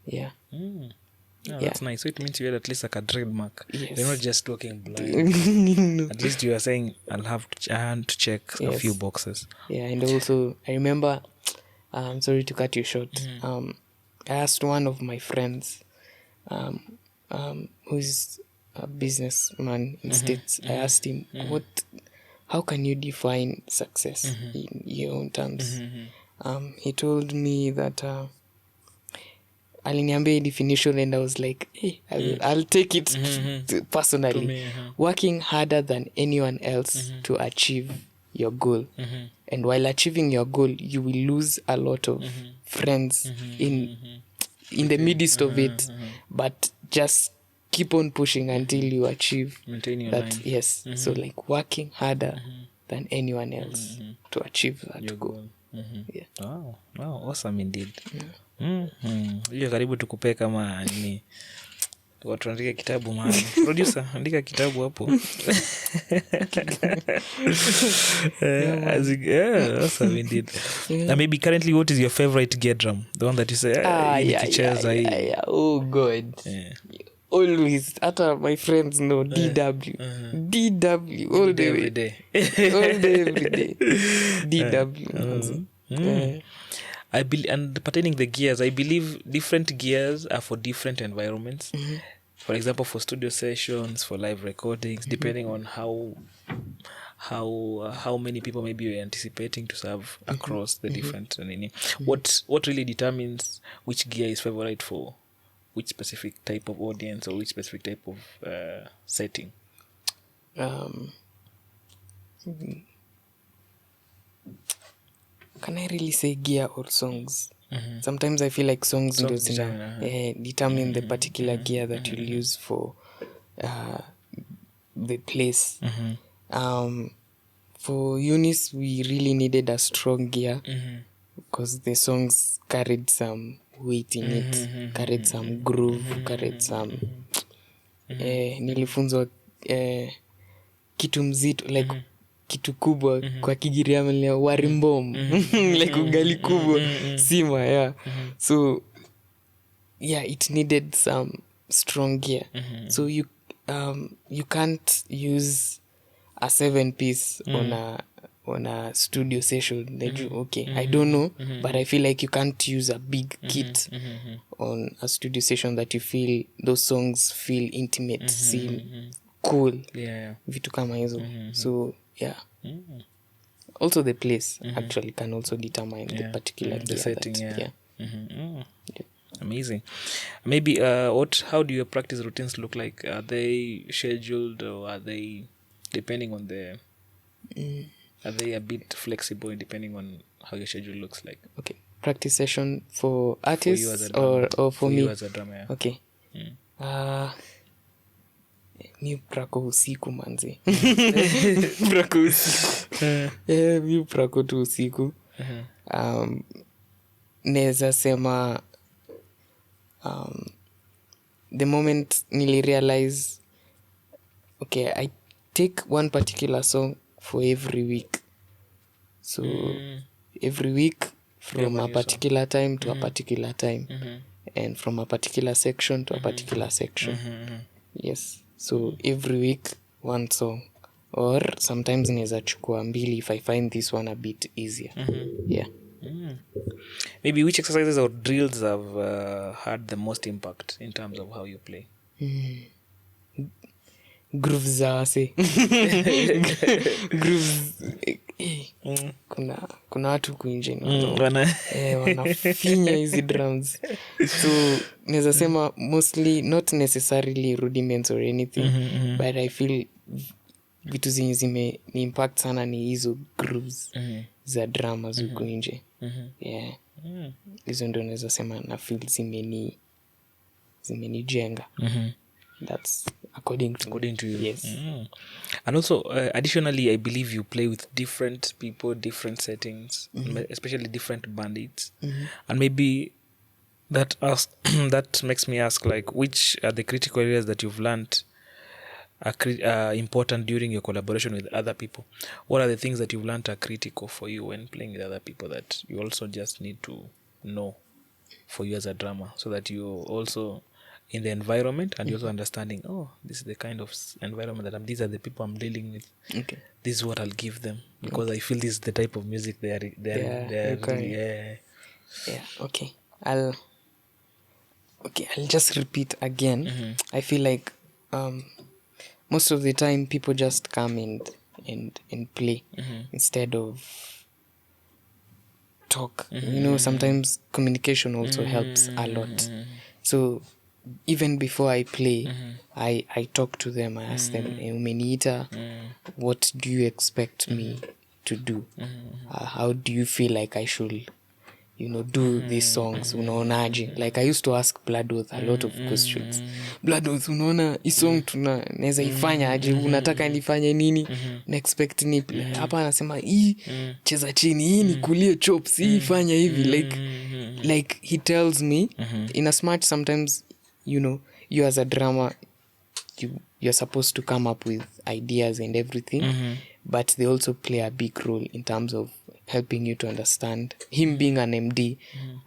B: Yeah.
C: Oh, that's nice. So it means you had at least like a trademark.
B: Yes.
C: You're not just talking blind.
B: No.
C: At least you are saying, I have to check a few boxes.
B: Yeah, and also I remember, sorry to cut you short. I asked one of my friends, who's a businessman in States. I asked him, how can you define success in your own terms? He told me that aliniambia definition, and I was like, hey, I'll take it personally.
C: Me,
B: Working harder than anyone else to achieve your goal. And while achieving your goal, you will lose a lot of friends in the midst of it. But just keep on pushing until you achieve
C: Maintain your
B: that
C: line.
B: yes so like working harder than anyone else to achieve that
C: Your
B: goal.
C: goal.
B: Yeah.
C: Wow, awesome indeed. Hiyo karibu tukupee kama nini watu andika kitabu mahali. Producer, andika kitabu hapo. Awesome indeed. And maybe currently what is your favorite gear drum? The one that you say, nikicheza hii.
B: Yeah. Oh god.
C: Yeah.
B: Always hata my friends know DW all the way
C: Every day.
B: all day every day DW
C: I believe, and pertaining the gears, I believe different gears are for different environments. For example, for studio sessions, for live recordings, depending on how many people maybe you're anticipating to serve across the different. What really determines which gear is favorite for which specific type of audience or which specific type of setting?
B: Can I really say gear or songs? Sometimes I feel like songs ndo zina determine the particular gear that you'll use for the place. For Eunice we really needed a strong gear because the songs carried some weight in it, carried some groove, carried some nilifunzwa kitu mzito like kitu kubwa kwa Kigiriama warimbom like ugali kubwa sima so it needed some strong gear so you can't use a 7-piece on a studio session I don't know but I feel like you can't use a big kit on a studio session that you feel those songs feel intimate seem cool vitu kama hizo so also the place actually can also determine the particular
C: the
B: gear
C: setting
B: that,
C: Amazing. Maybe how do your practice routines look like? Are they scheduled or are they depending on the are they a bit flexible depending on how your schedule looks like?
B: Okay, practice session for artists
C: you as a drummer.
B: or for me
C: you as a drummer,
B: okay mi prako usiku manzi prako usiku mi prako tu usiku neza sema the moment nili realize okay I take one particular song for every week so every week from a particular time to a particular time and from a particular section to a particular section yes so every week one song or sometimes naeza chukua mbili if I find this one a bit easier
C: Maybe which exercises or drills have had the most impact in terms of how you play?
B: Grooves za wase grooves kuna watu kuinje wanafinya hizi drums so naweza sema mostly not necessarily rudiments or anything but I feel vitu zenye zime ni impact sana ni hizo grooves za drums huku nje hizo ndio naweza sema na feel zimenijenga that's according to you. Yes.
C: And also additionally I believe you play with different people, different settings, especially different bandits and maybe that makes me ask like which are the critical areas that you've learned are important during your collaboration with other people. What are the things that you've learned are critical for you when playing with other people that you also just need to know for you as a drummer so that you also in the environment and you're also understanding this is the kind of environment that these are the people I'm dealing with.
B: Okay.
C: This is what I'll give them because I feel this is the type of music they are really,
B: okay I'll just repeat again. I feel like most of the time people just come and play instead of talk. You know, sometimes communication also helps a lot. So even before I play, I talk to them. I ask them, umeniita, what do you expect me to do? How do you feel like I should do these songs, unaonaje? Like I used to ask Bloodworth a lot of questions. Bloodworth, unaona hii song tunaweza ifanya aje? Unataka nifanye nini? Na expect ni hapa anasema hii cheza chini, hii ni kulie chops, hii fanya hivi. Like he tells me in a smart, sometimes you as a drummer, you're supposed to come up with ideas and everything, but they also play a big role in terms of helping you to understand. Him being an MD,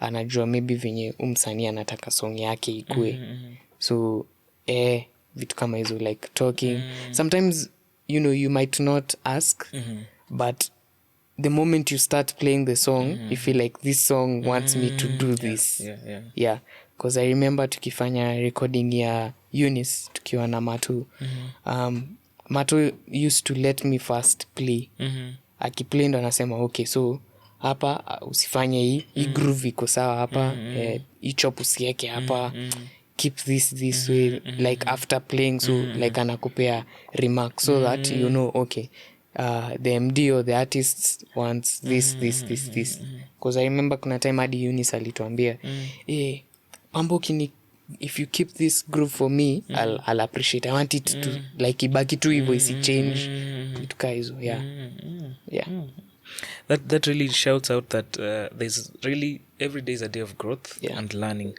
B: anajua maybe venye msanii anataka song yake ikue. So vitu kama hizo, like talking. Sometimes you might not ask, but the moment you start playing the song, you feel like this song wants me to do this. Yeah. Because I remember tukifanya recording ya Eunice tukiwa na Matu. Matu used to let me first play. Akiplay ndo anasema okay, so hapa usifanye hii groove iko sawa hapa, hii chop usieke hapa, keep this way, like after playing, so like anakupea remark so that okay, the MD or the artist wants this. Because I remember kuna time hadi Eunice alituambia Pamba, if you keep this groove for me, I'll appreciate. I want it to like ibaki tu hivyo, isi change ituka hizo.
C: That really shouts out that there's really every day is a day of growth and learning.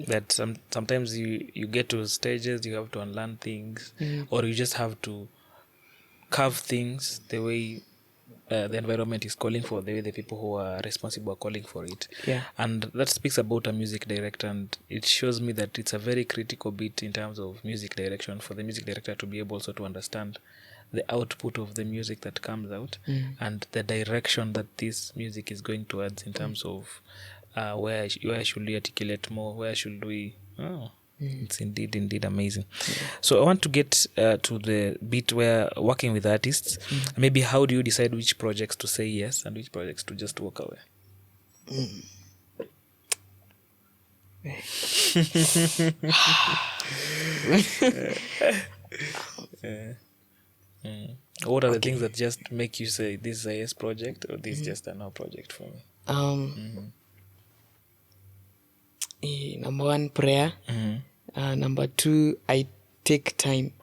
C: That sometimes you get to stages, you have to unlearn things, or you just have to carve things the way the environment is calling for, the way the people who are responsible are calling for it. And that speaks about a music director, and it shows me that it's a very critical bit in terms of music direction, for the music director to be able also to understand the output of the music that comes out and the direction that this music is going towards in terms of where should we articulate more, where should we it's indeed amazing. So I want to get to the bit where working with artists, maybe how do you decide which projects to say yes and which projects to just walk away? What are the things that just make you say this is a yes project or this is just a no project for me?
B: Number one, prayer. Number two, I take time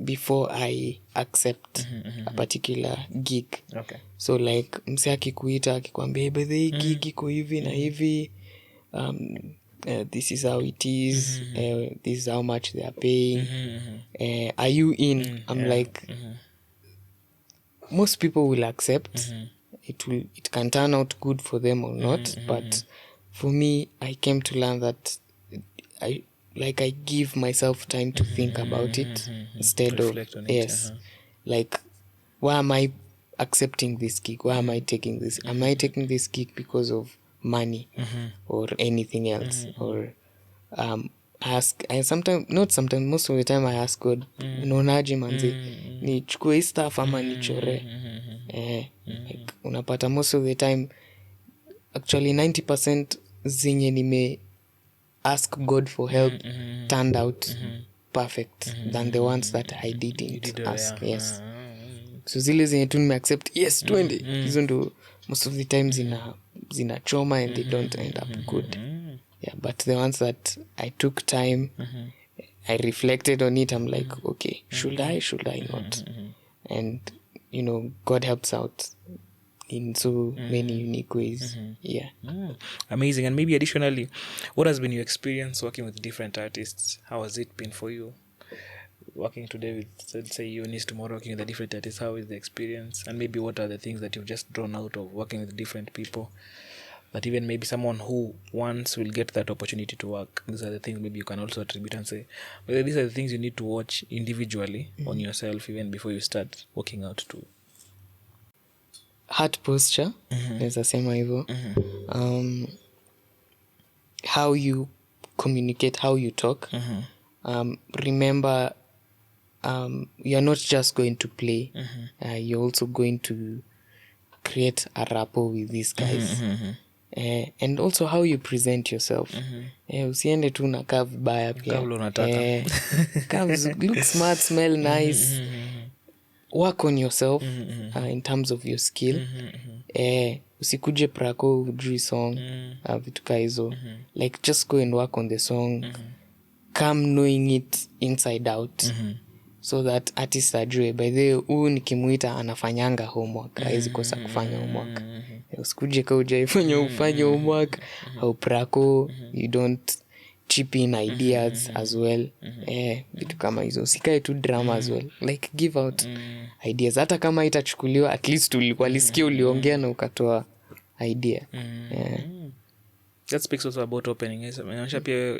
B: before I accept a particular gig.
C: Okay.
B: So like mse akikuita akikwambia by hii gig iko hivi na hivi, this is how it is, this is how much they are paying, are you in? I'm like, most people will accept. It can turn out good for them or not, but for me, I came to learn that I give myself time to think about it instead of like, why am I accepting this gig? Why am I taking this? Am I taking this gig because of money or anything else? Or most of the time I ask God, unaonaje manzi, nichukue hii stuff ama nichore? Like, unapata most of the time, actually 90% zenye nime ask God for help turned out perfect than the ones that I didn't ask. Yes. So zile zenye tu nime accept, yes, twende, hizo ndo most of the time zina trauma and they don't end up good. But the ones that I took time, I reflected on it, I'm like, okay, should I not? And God helps out in so many unique ways.
C: Amazing. And maybe additionally, what has been your experience working with different artists? How has it been for you working today with, let's say, Eunice, tomorrow working with a different artist? How is the experience? And maybe what are the things that you've just drawn out of working with different people, that even maybe someone who once will get that opportunity to work, these are the things maybe you can also attribute and say, well, these are the things you need to watch individually on yourself even before you start working out too.
B: Heart posture, naweza sema hivyo. How you communicate, how you talk. Remember, you're not just going to play, you're also going to create a rapport with these guys. And also how you present yourself. Usiende tu na kaa vibaya pia. Look smart, smell nice. Work on yourself in terms of your skill. usikuje prako ujui song, vitu kaa hizo. Like just go and work on the song, come knowing it inside out, so that artist ajue by the way huu nikimuita anafanyanga homework, hawezi kosa kufanya homework. Usikuje ka hujaifanya ufanye homework, au prako, you don't chip in ideas as well. Vitu kama hizo, usikae tu drama as well, like give out ideas, hata kama itachukuliwa at least walisikia uliongea na ukatoa idea.
C: That speaks also about opening.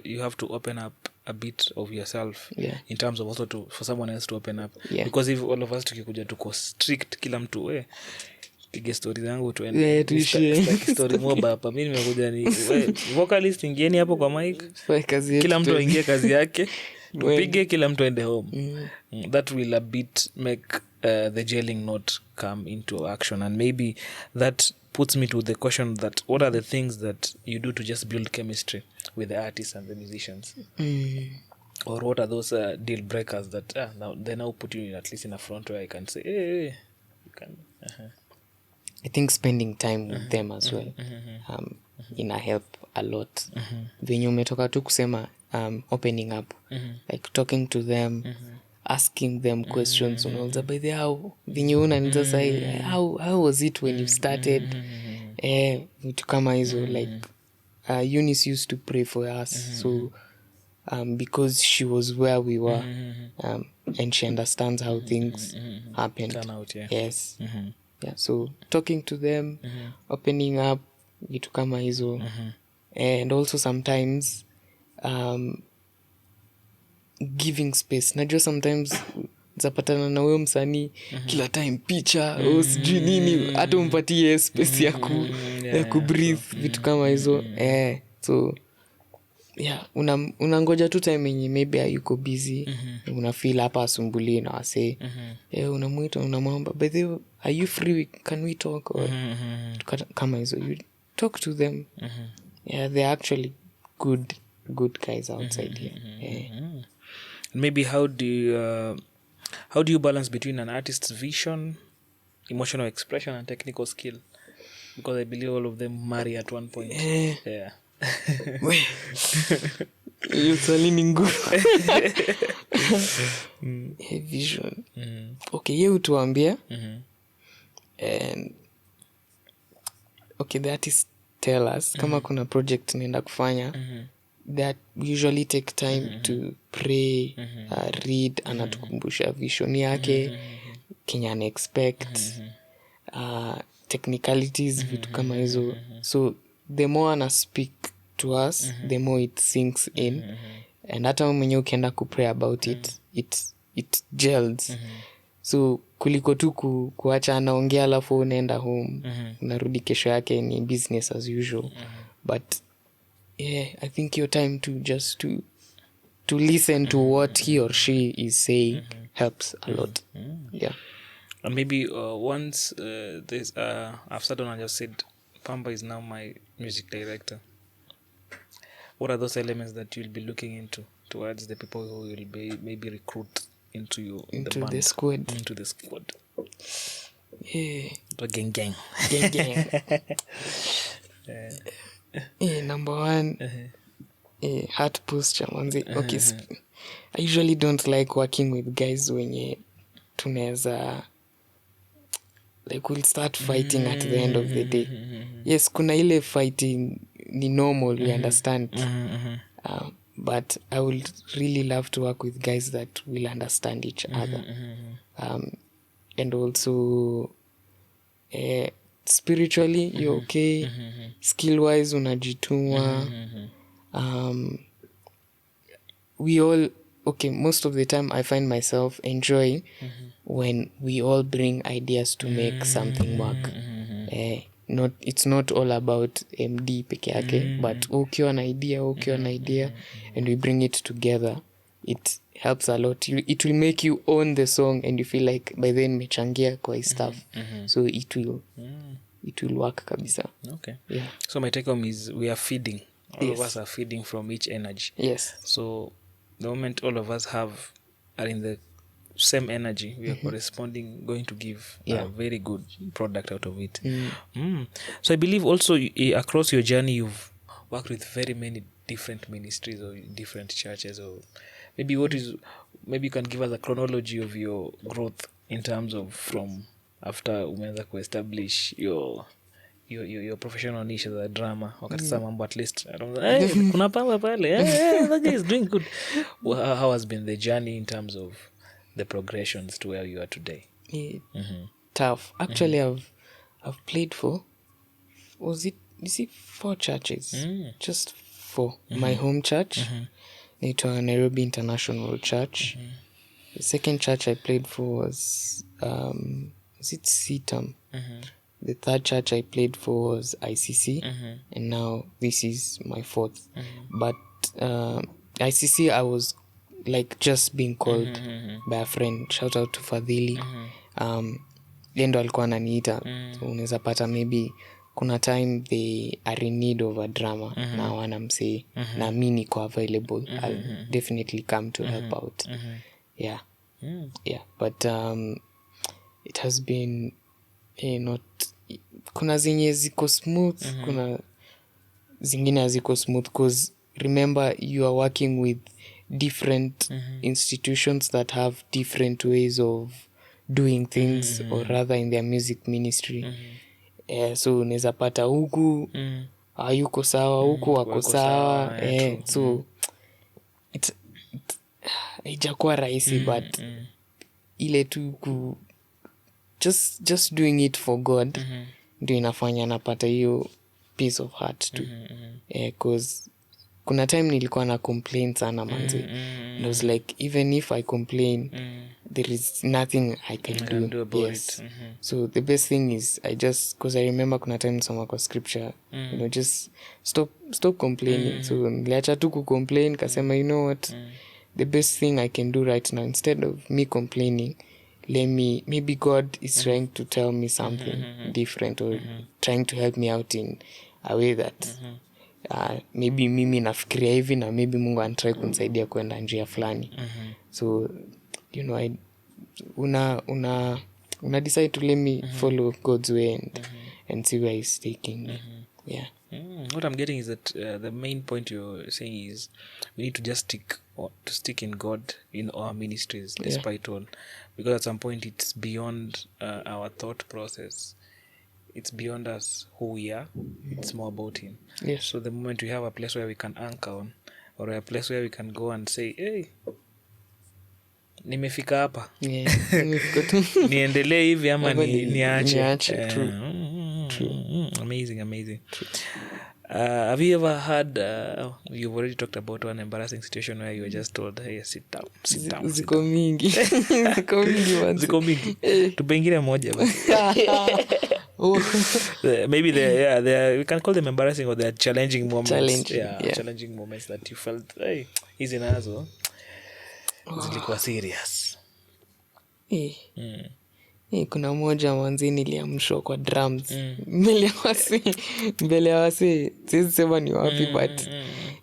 C: You have to open up a bit of yourself, in terms of also for someone else to open up, because if all of us tukikuja tuko strict, kila mtu pige story zangu tuende story moba hapa, mimi nimekuja ni vocalist, ingieni hapo kwa mic, kila mtu aingie kazi yake, tupige, kila mtu aende home. That will a bit make the gelling not come into action, and maybe that puts me to the question that what are the things that you do to just build chemistry with the artists and the musicians, or what are those deal breakers that they now put you at least in a front where I can say hey, you can
B: I think spending time with them as well ina help a lot. Venye umetoka tu kusema opening up, like talking to them, asking them questions, unauliza by the how venye unaniza say how was it when you started, vitu kama hizo. Like Eunice used to pray for us, so because she was where we were, and she understands how things happened.
C: turn out,
B: Yes. So talking to them, opening up, vitu kama hizo. And also sometimes giving space. Najua sometimes zapatana na wewe msanii kila time picha sijui nini, hata umpatie space ya kubreathe, vitu kama hizo. So unangoja tu time yenye maybe hayuko busy, unafeel hapa asumbulie na wase, unamuita, unamwomba by the way are you free, can we talk, or kama hizo, you talk to them. They're actually good guys outside here.
C: Maybe how do you balance between an artist's vision, emotional expression, and technical skill, because I believe all of them marry at one point.
B: Hiyo swali ni ngumu. Vision. Okay, yeye utuambia. And okay, the artist tell us kama kuna project naenda kufanya, that usually take time to pray, read, anatukumbusha vision yake, Kenya expect, technicalities, vitu kama hizo. So the more ana speak to us, the more it sinks in. And hata mwenye ukienda kupray about it gels. So kuliko tu kuacha anaongea alafu unaenda home, unarudi kesho yake ni business as usual. But I think your time to just to listen to what he or she is saying helps a lot.
C: And maybe once there's I've sat down and just said Pamba is now my music director, what are those elements that you'll be looking into towards the people who will be maybe recruit into
B: the squad?
C: Into the squad.
B: Gang. Number one, heart posture, manzi. Okay, I usually don't like working with guys wenye tunaweza like we'll start fighting at the end of the day. Yes, kuna ile fighting ni normal, we understand. But I would really love to work with guys that will understand each other. And also spiritually you're okay, skill wise unajituma. We all most of the time I find myself enjoying when we all bring ideas to make something work. It's not all about MD peke yake, but ukiwa na idea and we bring it together, it helps a lot. It will make you own the song and you feel like by then mechangia kwa stuff. So it will work kabisa.
C: So my take home is we are feeding. All of us are feeding from each energy.
B: Yes.
C: So the moment all of us are in the same energy, we are corresponding, going to give a very good product out of it. So I believe also across your journey you've worked with very many different ministries or different churches, or maybe maybe you can give us a chronology of your growth in terms of from after umeanza kuestablish your professional niche as a drama wakati sasa mambo at least kuna Pamba pale that guy is doing good. How has been the journey in terms of the progressions to where you are today?
B: Tough actually. I've played for, is it 4 churches? Just 4. My home church, naitwa Nairobi International Church. The second church I played for was it CTAM? The third church I played for was ICC, and now this is my 4th. But ICC I was like just being called by a friend. Shout out to Fadhili. Ndo alikuwa ananiita. So unaweza pata maybe kuna time they are in need of a drama na wana msee na mimi niko available. I'll definitely come to help out. Yeah. But it has been not, kuna zenye ziko smooth, kuna zingine haziko smooth, because remember you are working with different institutions that have different ways of doing things, or rather in their music ministry. So unaweza pata huku hayuko sawa, huku wako sawa. So haijakuwa rahisi, but ile tu just doing it for God ndio inafanya napata hiyo peace of heart tu. Cause kuna time nilikuwa na complain sana manze. And I was like, even if I complain, there is nothing I can do about it. So the best thing is because I remember kuna time nisoma kwa scripture, just stop complaining. So niliacha tu kucomplain, kasema you know what, the best thing I can do right now, instead of me complaining, maybe God is trying to tell me something different, or trying to help me out in a way that maybe mimi nafikiria hivi na maybe Mungu anatry kunisaidia kwenda njia fulani. So una decide to let me follow God's way and see where he's taking me.
C: What I'm getting is that the main point you're saying is we need to just stick in God in our ministries despite all, because at some point it's beyond our thought process. It's beyond us who we are. It's more about him. So the moment we have a place where we can anchor on, or a place where we can go and say, hey, nimefika hapa, niendelee hivi ama niache. True. Amazing. Have you ever had you've already talked about one embarrassing situation where you were just told, hey, sit down.
B: Ziko mingi.
C: Ziko mingi. Tupengine moja basi. Maybe we can call them embarrassing, or they are challenging moments. Challenging moments that you felt, hey, hizi nazo zilikuwa serious.
B: Kuna moja mwanzi niliamshwa kwa drums mbele ya wasi, siwezi sema ni wapi, but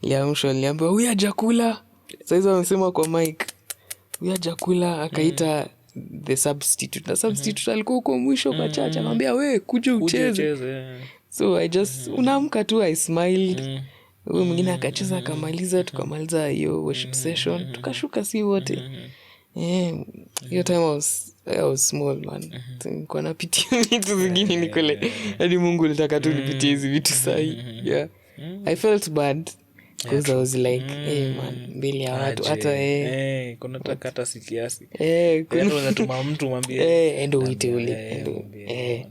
B: niliamshwa, niliambiwa huyu hajakula. Sasa wamesema kwa mic huyu hajakula, akaita the substitute. The substitute alikuwa huko mwisho kwa chacha, akamwambia we kuja ucheze. So I just unaamka tu, I smiled. Huyo mwingine akacheza, akamaliza, tukamaliza hiyo worship session, tukashuka si wote. Hiyo time I was small man. Nilikuwa napitia vitu zingine nikole. Hadi Mungu alitaka tu nipitie hizi vitu sahi. I felt bad because I was like, hey man, mbele ya watu hata
C: kuna takata si kiasi.
B: Kuna
C: unatuma mtu mwambie
B: endo uite ule.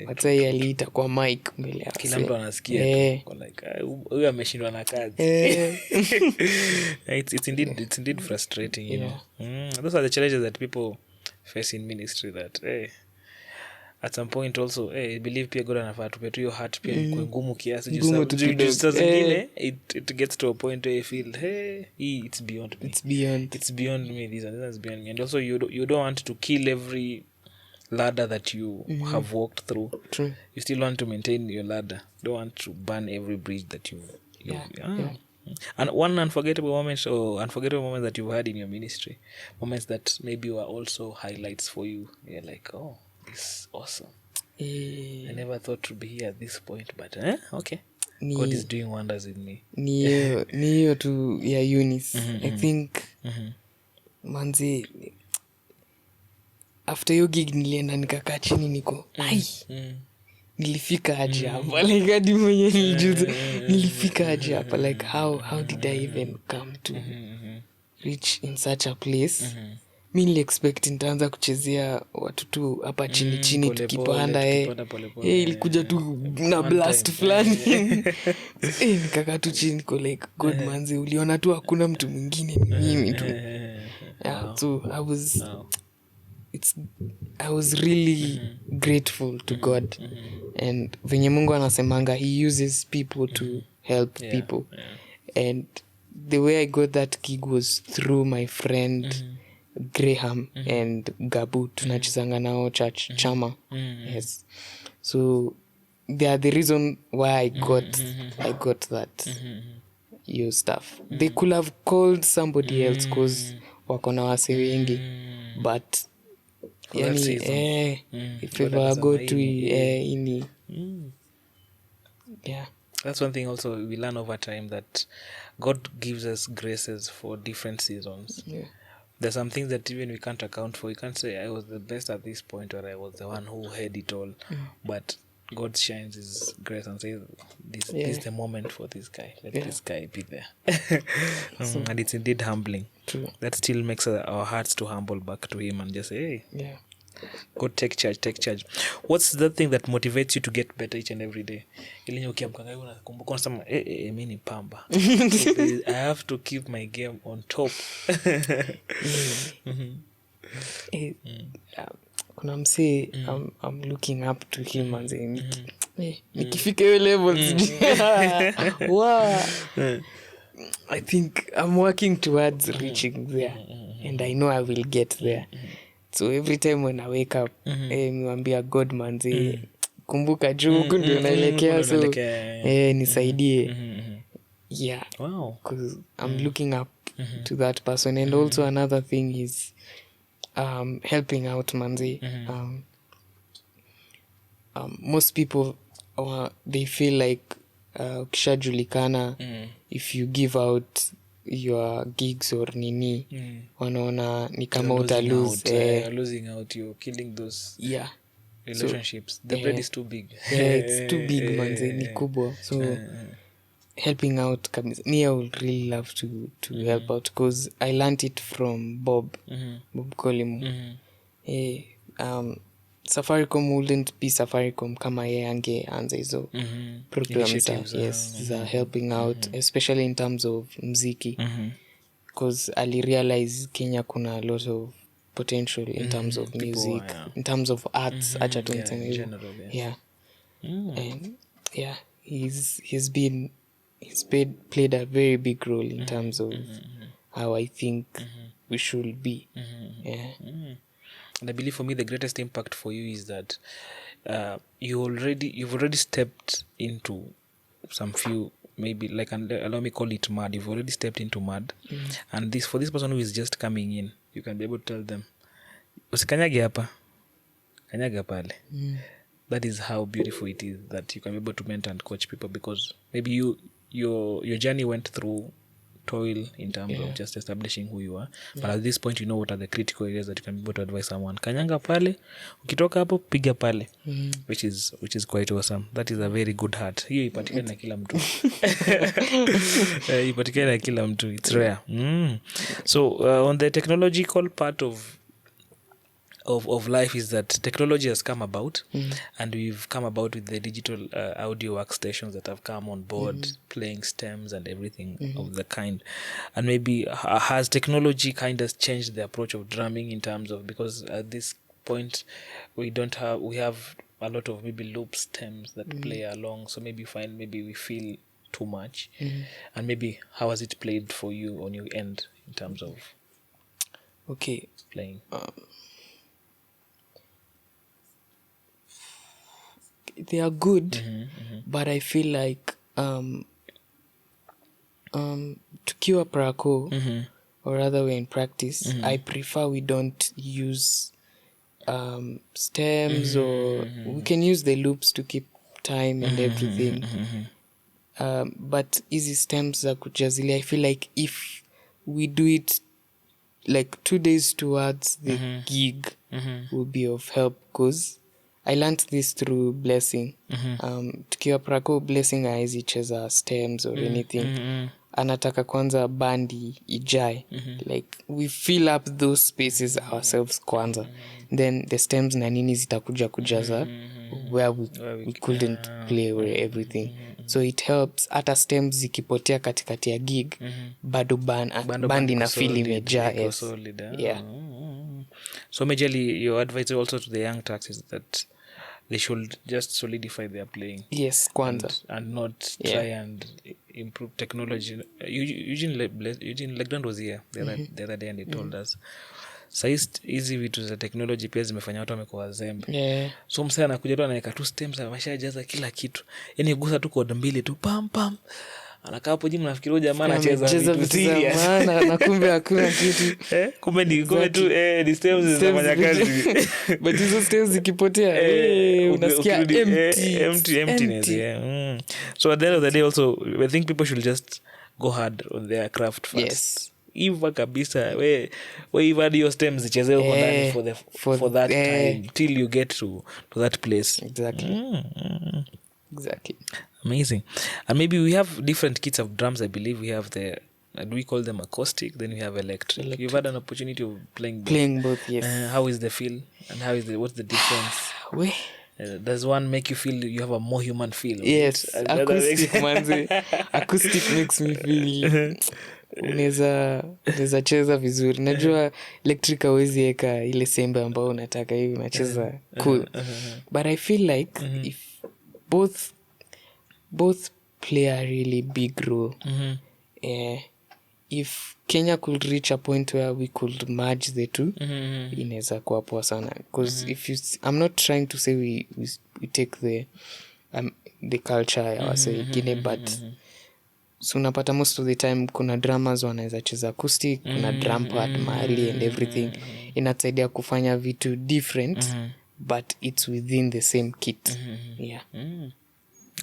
B: Hata yeye aliita kwa mic mbele ya
C: kila mtu anasikia tu. Like huyu ameshindwa na kazi. It's indeed frustrating, you know. Those are the challenges that people face in ministry, that at some point also I believe pia God anafaa tupe tu hiyo heart pia kwa ngumu kiasi juu zingine it gets to a point where you feel it's beyond me. It's beyond me. This is beyond me. And also you don't want to kill every ladder that you have walked through.
B: True.
C: You still want to maintain your ladder. Don't want to burn every bridge that you And one unforgettable moment or unforgettable moment that you've had in your ministry, moments that maybe were also highlights for you. You're like, oh, this is awesome. I never thought to be here at this point, but okay. God is doing wonders in me.
B: Ni hiyo tu ya Eunice. I think manzi after hiyo gig nilienda nikakaa chini niko nilifika aje hapa like hadi mwenye nilijuza nilifika aje hapa like how did I even come to reach in such a place. Mi nili expect nitaanza kuchezea watu tu hapa chini chini tukipanda ilikuja tu na blast fulani nikakaa tu chini niko like God manzi uliona tu hakuna mtu mwingine ni mimi tu. So I was really grateful to God. And venye Mungu anasemanga he uses people to help people. And the way I got that gig was through my friend Graham and Gabu. Tunachezanga nao church chama. Yes. So they are the reason why I got that your stuff. They could have called somebody else cause wako na wase wengi, but yani if ever go to ini
C: that's one thing also we learn over time, that God gives us graces for different seasons. There's some things that even we can't account for. You can't say I was the best at this point or I was the one who had it all. But God shines his grace and says this is the moment for this guy. Let this guy be there. And it's indeed humbling.
B: True.
C: That still makes our hearts to humble back to him and just say, hey, God, take charge. What's the thing that motivates you to get better each and every day? Ili ukiamka unakumbuka unasema mimi ni Pamba. I have to keep my game on top.
B: Kuna msee I'm looking up to him and saying nikifika hiyo level wow. I think I'm working towards reaching there and I know I will get there. So every time when I wake up niwaambia God manzi kumbuka juu huku ndio naelekea, so nisaidie.
C: Wow.
B: Because I'm looking up to that person. And also another thing is helping out manzi. Most people they feel like ukishajulikana if you give out your gigs or nini wanaona ni kama
C: you're losing out, you're killing those relationships. So, the bread is too big.
B: It's too big manze, ni kubwa. So helping out kabisa. Me I would really love to help out because I learned it from Bob Kolimu. Safaricom wouldn't be Safaricom kama yeye angeanza hizo programs za helping out, especially in terms of muziki, because ali realize Kenya kuna a lot of potential in terms of music, in terms of arts, acha tu niseme hivyo. And he's played a very big role in terms of how I think we should be.
C: And I believe for me the greatest impact for you is that you've already stepped into some few, maybe like, allow me call it mud. You've already stepped into mud. And for this person who is just coming in, you can be able to tell them, usikanyage hapa, kanyaga pale. That is how beautiful it is that you can be able to mentor and coach people, because maybe your journey went through toil in terms of just establishing who you are, but at this point you know what are the critical areas that you can be able to advise someone. Kanyanga pale, ukitoka hapo piga pale, which is quite awesome. That is a very good heart. Hiyo ipatikane na kila mtu. Ipatikane na kila mtu. It's rare. So on the technological part of life is that technology has come about, and we've come about with the digital audio workstations that have come on board, playing stems and everything of the kind. And maybe has technology kind of changed the approach of drumming in terms of, because at this point we have a lot of maybe loop stems that play along, so maybe we feel too much. And maybe how has it played for you on your end in terms of playing?
B: They are good, but I feel like tukiwa praco or rather we're in practice, I prefer we don't use stems or we can use the loops to keep time and everything. But easy stems za kujazilia, I feel like if we do it like 2 days towards the gig will be of help, because I learned this through Blessing. Tukiwa praco, Blessing haezi cheza stems or anything. Anataka kwanza bandi ijae. Like we fill up those spaces ourselves kwanza. Then the stems na nini zitakuja kujaza where we couldn't play or everything. So it helps hata stems zikipotea katikati ya gig bado bandi na feel imejaa. Yes. Yeah.
C: So majorly your advice also to the young tracks is that they should just solidify their playing.
B: Yes, kwanza.
C: And not try and improve technology. Eugene Legland was here the other day and he told us hizi vitu za technology pia zimefanya watu wamekuwa wazembe. So msee anakuja tu anaweka tu stems ameshajaza kila kitu. Yaani gusa tu kod mbili tu pam pam. Anakaa hapo jimu nafikiri jamaa anacheza vitu serious.
B: Na kumbe hakuna kitu.
C: Kumbe ni tu ni stems zinafanya kazi.
B: But hizo stems zikipotea unasikia
C: emptiness. So at the end of the day also I think people should just go hard on their craft first.
B: Yes.
C: Iva kabisa we iva your stems zicheze huko ndani for that time till you get to that place.
B: Exactly.
C: Amazing. And maybe we have different kits of drums. I believe we have do we call them acoustic? Then we have electric. You've had an opportunity of playing both.
B: Yes.
C: How is the feel and what's the difference? Does one make you feel you have a more human feel?
B: Yes. Acoustic manze. Acoustic makes me feel unaweza cheza vizuri. Najua electric hawezi eka ile sembe ambao unataka hivi unacheza cool. But I feel like if both play a really big role. If Kenya could reach a point where we could merge the two, inaweza kuwa poa sana. Because I'm not trying to say we take the culture ya wase wengine, but so unapata most of the time kuna drummers wanaweza cheza acoustic, kuna drum part mahali and everything. Inatusaidia kufanya vitu different, but it's within the same kit.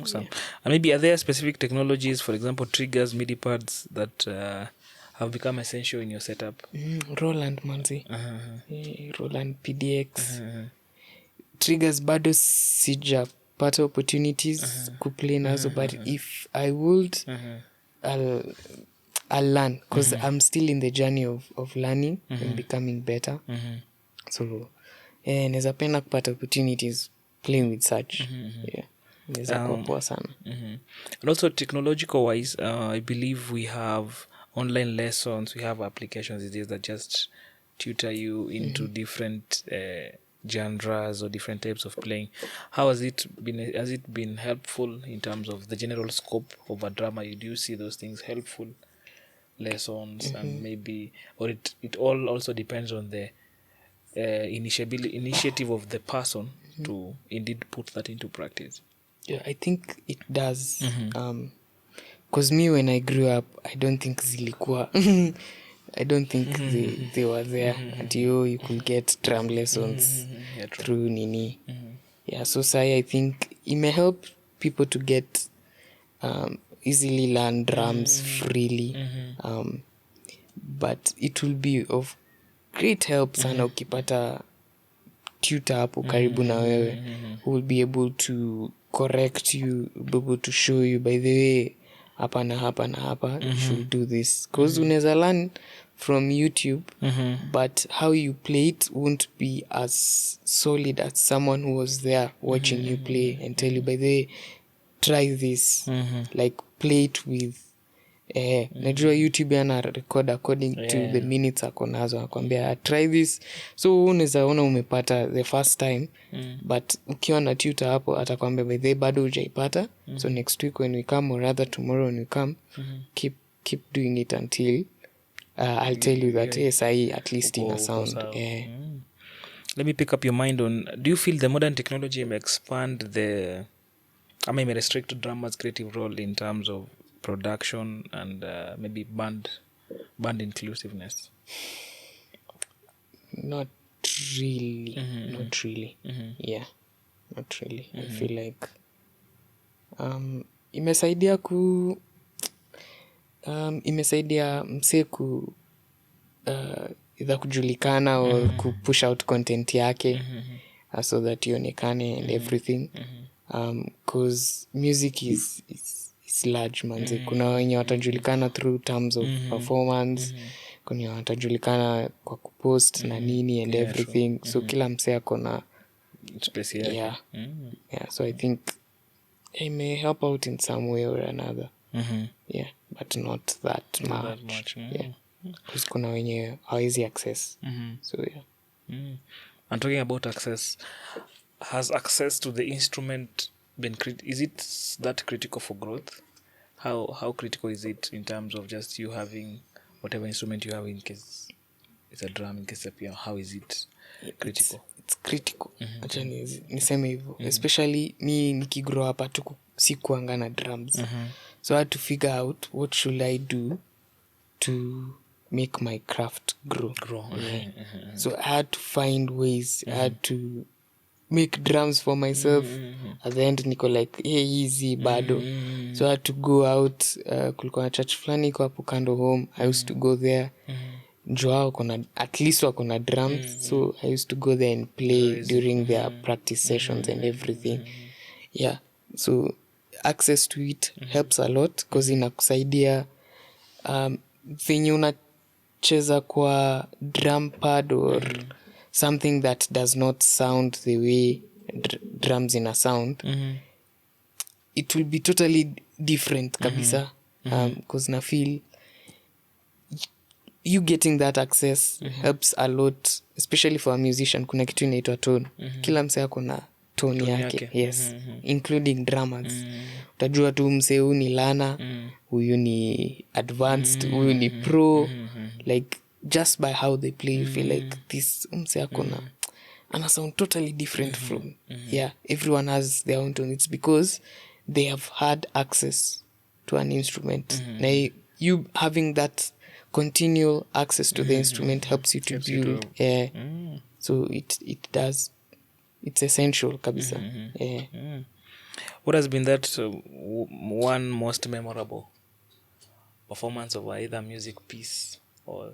C: Awesome. And maybe are there specific technologies, for example, triggers, MIDI pads that have become essential in your setup?
B: Roland manzi. Roland PDX. Triggers bado sijapata opportunities kuplay nazo, but if I would, I'll learn, because I'm still in the journey of learning and becoming better. So naweza penda kupata opportunities playing with such.
C: And also technological wise, I believe we have online lessons, we have applications these days that just tutor you into different genres or different types of playing. How has it been helpful in terms of the general scope of a drama? Do you see those things helpful lessons? And maybe, or it all also depends on the initiative of the person to indeed put that into practice?
B: Yeah, I think it does. Because me, when I grew up, I don't think zilikuwa. I don't think they were there until you could get drum lessons through Nini. Yeah, so I think it may help people to get easily learn drums freely. But it will be of great help sana ukipata tutor hapo karibu na wewe who will be able to correct you, be able to show you, by the way, hapa na hapa you should do this, because unaweza learn from YouTube, but how you play it won't be as solid as someone who was there watching you play and tell you, by the way, try this, like play it with najua YouTube ana record according to the minutes ako nazo, akwambia try this, so unaweza ona umepata the first time, but ukiwa na tutor hapo atakwambia by the bado hujaipata, so next week when we come, or rather tomorrow when we come, keep doing it until I'll tell you that yes, I at least in a sound.
C: Let me pick up your mind on, do you feel the modern technology may expand may restrict drummers' creative role in terms of production and maybe band inclusiveness?
B: Not really. Not really. Yeah, not really. I feel like imesaidia imesaidia msee either kujulikana or kupush out content yake so that ionekane and everything. Cause music is large manze. Kuna wenye watajulikana through terms of performance, kuna watajulikana kwa kupost na nini and everything. So kila msee akona
C: Space yake.
B: yeah. So I think it may help out in some way or another. Yeah, but not that much. Yeah. Because kuna wenye hawezi access. So yeah.
C: And talking about access, has access to the instrument been is it that critical for growth? How critical is it in terms of just you having whatever instrument you have, in case it's a drum, in case it's a piano? How is it critical?
B: It's critical. Acha niseme hivyo. Especially me nikigrow up tu sikuanga na drums. So I had to figure out what should I do to make my craft grow. Yeah. So I had to find ways. I had to make drums for myself. At the end niko like, hey, easy bado. So I had to go out. Kulikuwa na church fulani iko hapo kando home. I used to go there. Joao at least wako na drums. So I used to go there and play during their practice sessions and everything. Yeah. So access to it helps a lot because inakusaidia venye unacheza kwa drum pad or something that does not sound the way drums in a sound. It will be totally different kabisa. Because na feel you getting that access helps a lot, especially for a musician. Kuna kitu inaitwa tone. Kila msee akona tone yake. Yes. Including drummers. Utajua tu msee huyu ni lana, huyu ni advanced, huyu ni pro. Like just by how they play, you feel like this msee akona ana sound totally different from yeah, everyone has their own tone. It's because they have had access to an instrument. Now you having that continual access to the instrument helps you to build. So it does. It's essential kabisa.
C: What has been that one most memorable performance of either music piece, or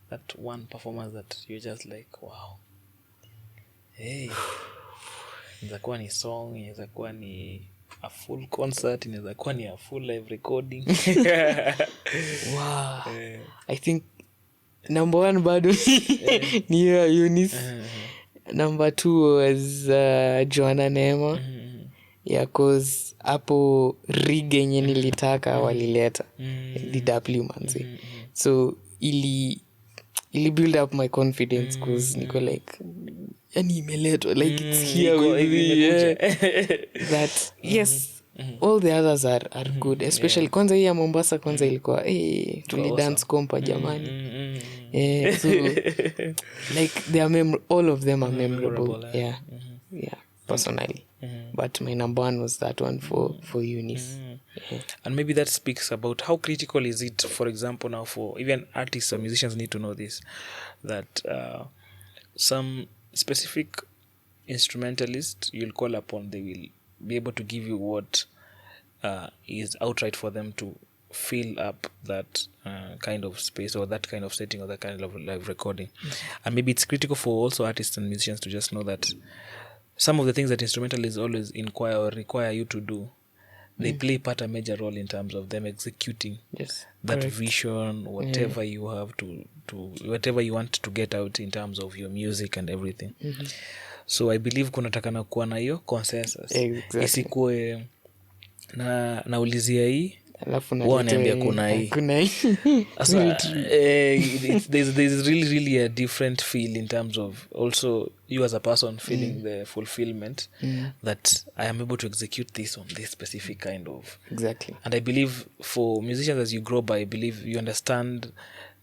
C: that one performance that you're just like, wow, hey, inaweza kuwa ni song, inaweza kuwa ni a full concert, inaweza kuwa ni a full live recording?
B: Wow. I think number 1 bado ni hiyo Eunice. Number 2 was Joanna Neema. Yeah, cause hapo rig yenye nilitaka walileta D.O.P manzi. So ili build up my confidence cause niko like, yani imeletwa like it's here with me. That yes, all the others are good, especially kwanza hii ya Mombasa kwanza ilikuwa tuli dance kompa jamani. So like they are all of them are memorable. Yeah. Personally. But my number 1 was that one for Eunice.
C: And maybe that speaks about how critical is it, for example, now for even artists or musicians need to know this, that some specific instrumentalist you'll call upon, they will be able to give you what is outright for them to fill up that kind of space or that kind of setting or that kind of live recording. And maybe it's critical for also artists and musicians to just know that some of the things that instrumentalists always inquire or require you to do, they play part a major role in terms of them executing that vision, whatever you have to whatever you want to get out in terms of your music and everything. So I believe kunatakana kuwa na hiyo consensus. Isikuwe naulizia hii wanaambia kuna hii. There's really a different feel in terms of also you as a person feeling the fulfillment that I am able to execute this on this specific kind of.
B: Exactly.
C: And I believe for musicians, as you grow by, I believe you understand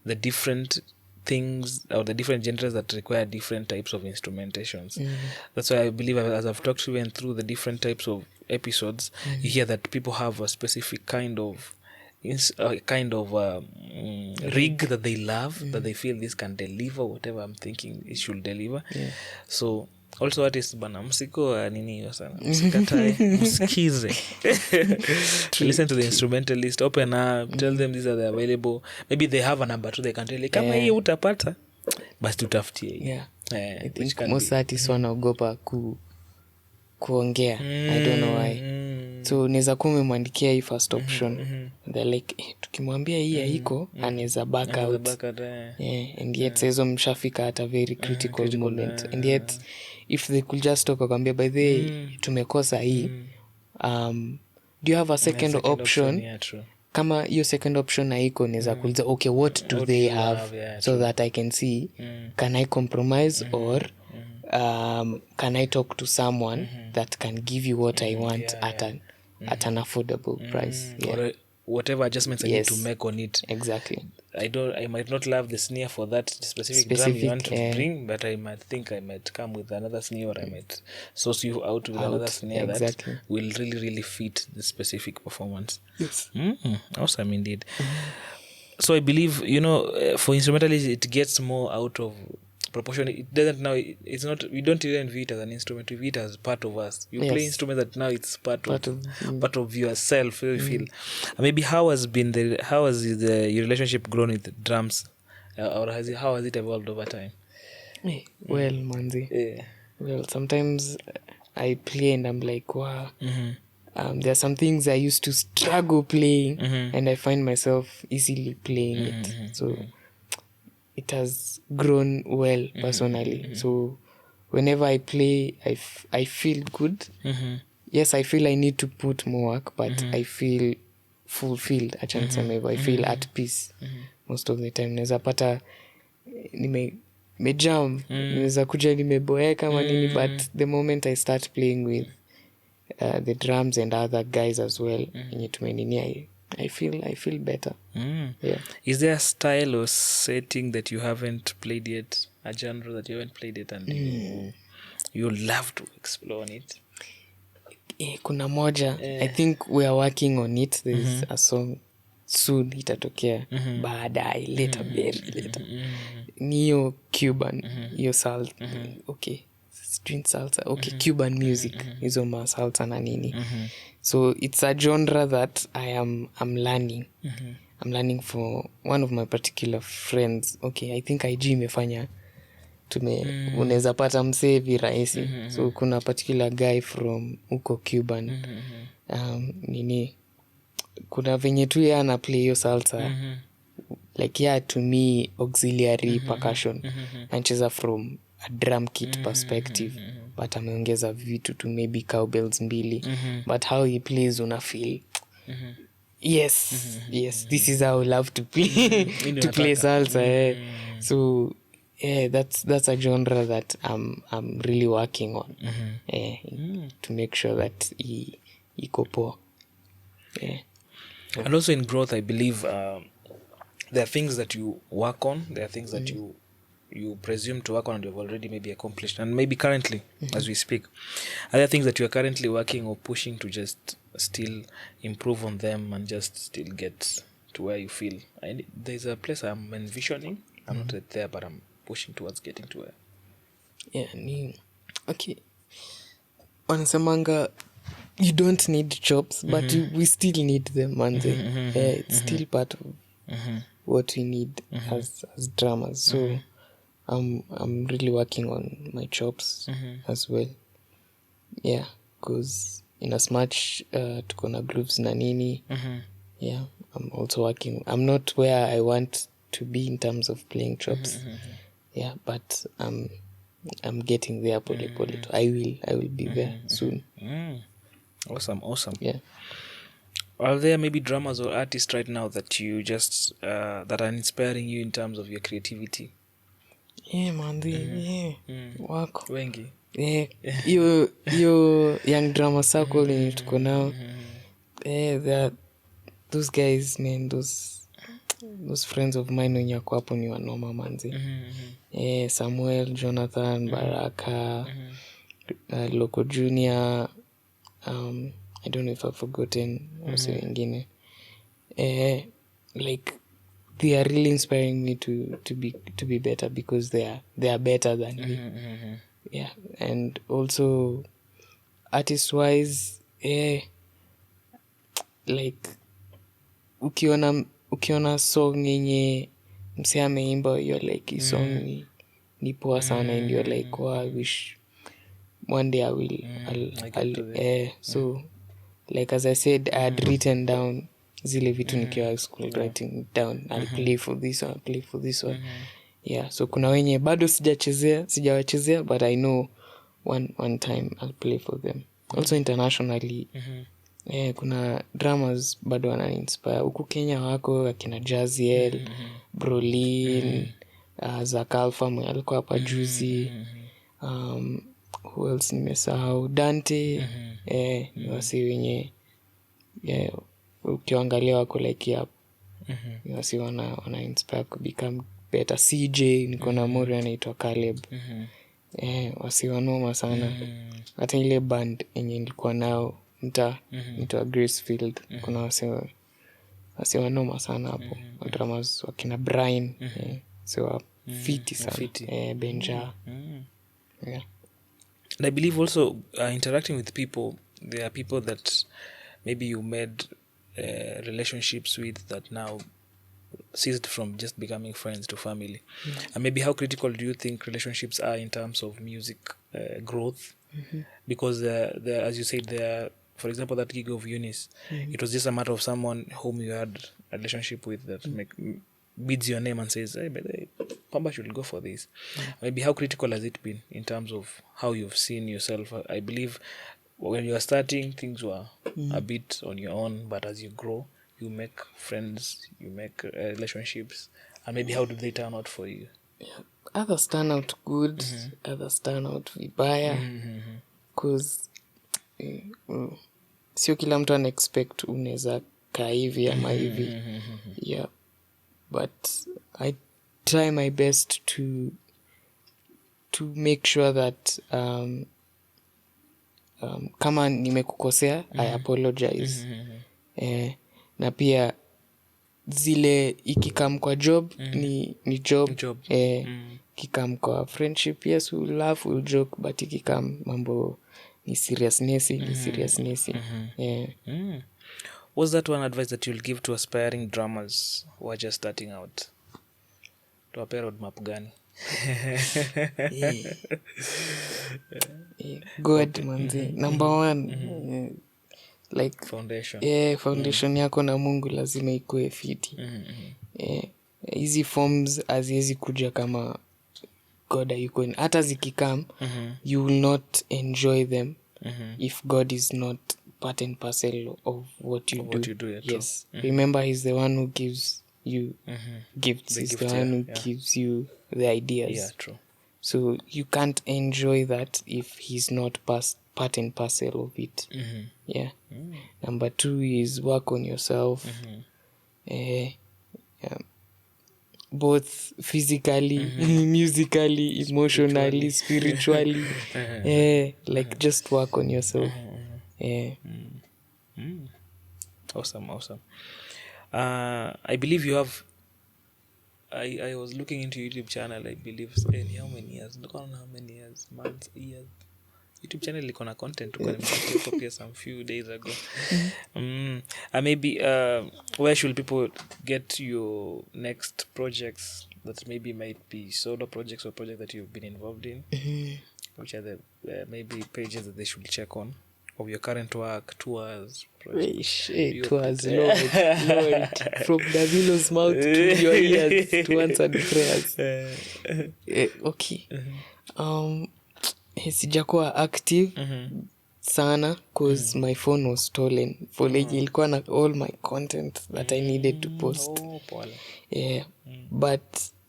C: the different things or the different genres that require different types of instrumentations. That's why I believe, as I've talked to you and through the different types of episodes, you hear that people have a specific kind of kind of rig that they love, that they feel this can deliver whatever I'm thinking it should deliver. So also artists bana msiko nini hiyo sana, msikatae, msikize. Listen to the instrumentalist, open up, tell them these are the available, maybe they have a number 2 they can tell you kama hii utapata basi tutafutie.
B: I think most artists wanaogopa kuongea. I don't know why. So unaweza kuwa umemwandikia hii first option, they're like tukimwambia hii haiko anaweza back out. And yet hizo mshafika at a very critical moment. And yet if they could just talk akwambia by the way tumekosa hii, do you have a second option? Kama hiyo second option haiko naweza kuuliza okay what do they have, so that I can see can I compromise or can I talk to someone that can give you what I want at an affordable price.
C: Or whatever adjustments I need to make on it.
B: Exactly.
C: I might not love the snare for that specific drum you want to bring, but I might think I might come with another snare, or I might source you out with another snare that will really, really fit the specific performance.
B: Yes.
C: Awesome indeed. So I believe, for instrumentalists, it gets more out of proportion. It doesn't now, it's not, we don't even view it as an instrument, we view it as part of us. You play instrument that now it's part of yourself. You feel maybe how has your relationship grown with drums, or how has it evolved over time?
B: Well, Manzi, well, sometimes I play and I'm like, wow, there are some things I used to struggle playing, and I find myself easily playing it. So it has grown well personally. So whenever I play, I feel good. Yes, I feel I need to put more work, but I feel fulfilled. I feel at peace most of the time. Naweza pata nimejam, naweza kuja nimeboeka manini, but the moment I start playing with the drums and other guys as well, I feel better. Yeah.
C: Is there a style or setting that you haven't played yet, a genre that you haven't played yet, and you love to explore on it?
B: Kuna moja. I think we are working on it. There's a song soon itatokea baadaye later. Ni hiyo Cuban, hiyo salsa. Okay. String salsa. Okay, Cuban music. Hizo ma salsa na nini. So it's a genre that I'm learning. I'm learning for one of my particular friends. Okay, I think IG imefanya unaweza pata msee virahisi. So kuna particular guy from uko Cuban. Kuna venye tu yeye ana play hiyo salsa. Like to me auxiliary percussion. Anacheza from a drum kit perspective, but ameongeza vitu to maybe cowbells 2, but how he plays una feel yes, this is how I love to play to play salsa. So that's a genre that I'm really working on to make sure that iko poa.
C: And also in growth, I believe there are things that you work on, there are things that you presume to work on and you've already maybe accomplished, and maybe currently as we speak, are there things that you are currently working or pushing to just still improve on them and just still get to where you feel? There's a place I'm envisioning. I'm not yet there, but I'm pushing towards getting to where.
B: Okay, wanasemanga you don't need jobs, but we still need them, man. It's still part of what we need as drummers. So I'm really working on my chops as well. Yeah, because in as much tuko na grooves na nini, I'm also working. I'm not where I want to be in terms of playing chops. Yeah, but I'm getting there pole. I will be there soon.
C: Awesome.
B: Yeah.
C: Are there maybe drummers or artists right now that you just that are inspiring you in terms of your creativity?
B: Yeah, man. Wako
C: wengi.
B: Yo young drama circle in tuko now. Those guys, man, those friends of mine wenye wako hapo ni wanoma manzi. Samuel, Jonathan, Baraka, Loco Junior, I don't know if I've forgotten also wengine. like they are really inspiring me to be better because they are better than me. Yeah, and also artist wise, like ukiona song yenye mse ameimba, you're like, hii song ni poa sana, and you're like, wow, I wish one day so like as I said, I had written down zile vitu nikiwa high school, writing it down. I'll play for this one, I'll play for this one. Yeah, so kuna wenye bado sijawachezea, but I know one time I'll play for them. Also internationally, kuna dramas bado wanani-inspire. Huku Kenya wako akina Jaziel, Brolin, Zak Alpha mwenye alikuwa hapa juzi. Who else nimesahau? Dante. Ni wasi wenye ukiangalia wako like ni wasi wana inspire to become better. CJ, niko na mori anaitwa Caleb. Wasi wanoma sana. Hata ile band yenye nilikuwa nao nita Gracefield, kuna wasi wanoma sana hapo. Dramas wakina Brian, so fiti sana. Benja. Yeah.
C: And I believe also interacting with people, there are people that maybe you made relationships with that now ceased from just becoming friends to family. And maybe how critical do you think relationships are in terms of music growth? Because as you said, there, for example, that gig of Eunice, it was just a matter of someone whom you had a relationship with that bids your name and says, hey, but Pamba should go for this. Maybe how critical has it been in terms of how you've seen yourself? I believe when you are starting, things were a bit on your own, but as you grow, you make friends, you make relationships, and maybe how do they turn out for you?
B: Others turn out good, others turn out vibaya, because sio kila mtu ana expect unaweza kaa hivi ama hivi. Yeah, but I try my best to make sure that kama nimekukosea, I apologize. Na pia zile ikikam kwa job ni job. Ikikam kwa friendship, yes, we'll laugh, we'll joke, but ikikam mambo ni seriousness.
C: What's that one advice that you'll give to aspiring drummers who are just starting out? Tuwape roadmap gani?
B: God, manze. Number one, like foundation yako na Mungu lazima ikuwe fiti. Hizi forms haziwezi kuja kama God hayuko. Hata zikikam, you will not enjoy them if God is not part and parcel of what you do. Yes. Remember, he's the one who gives you gifts. He's the one who gives you the ideas.
C: Yeah, true.
B: So you can't enjoy that if he's not part and parcel of it. Yeah. Number 2 is work on yourself. Both physically, musically, emotionally, spiritually. Like just work on yourself.
C: Awesome. I believe you have. I was looking into YouTube channel. I believe how many years? I don't know how many years, months, years. YouTube channel iko na content tukanipatia some few days ago. Maybe where should people get your next projects that maybe might be solo projects or projects that you've been involved in? Which are the maybe pages that they should check on of your current work, tours, projects?
B: Tours, Lord. From Garvillo's mouth to your ears to answer the prayers. Okay. Sijakuwa active sana cause my phone was stolen. Ilikuwa na all my content that I needed to post. But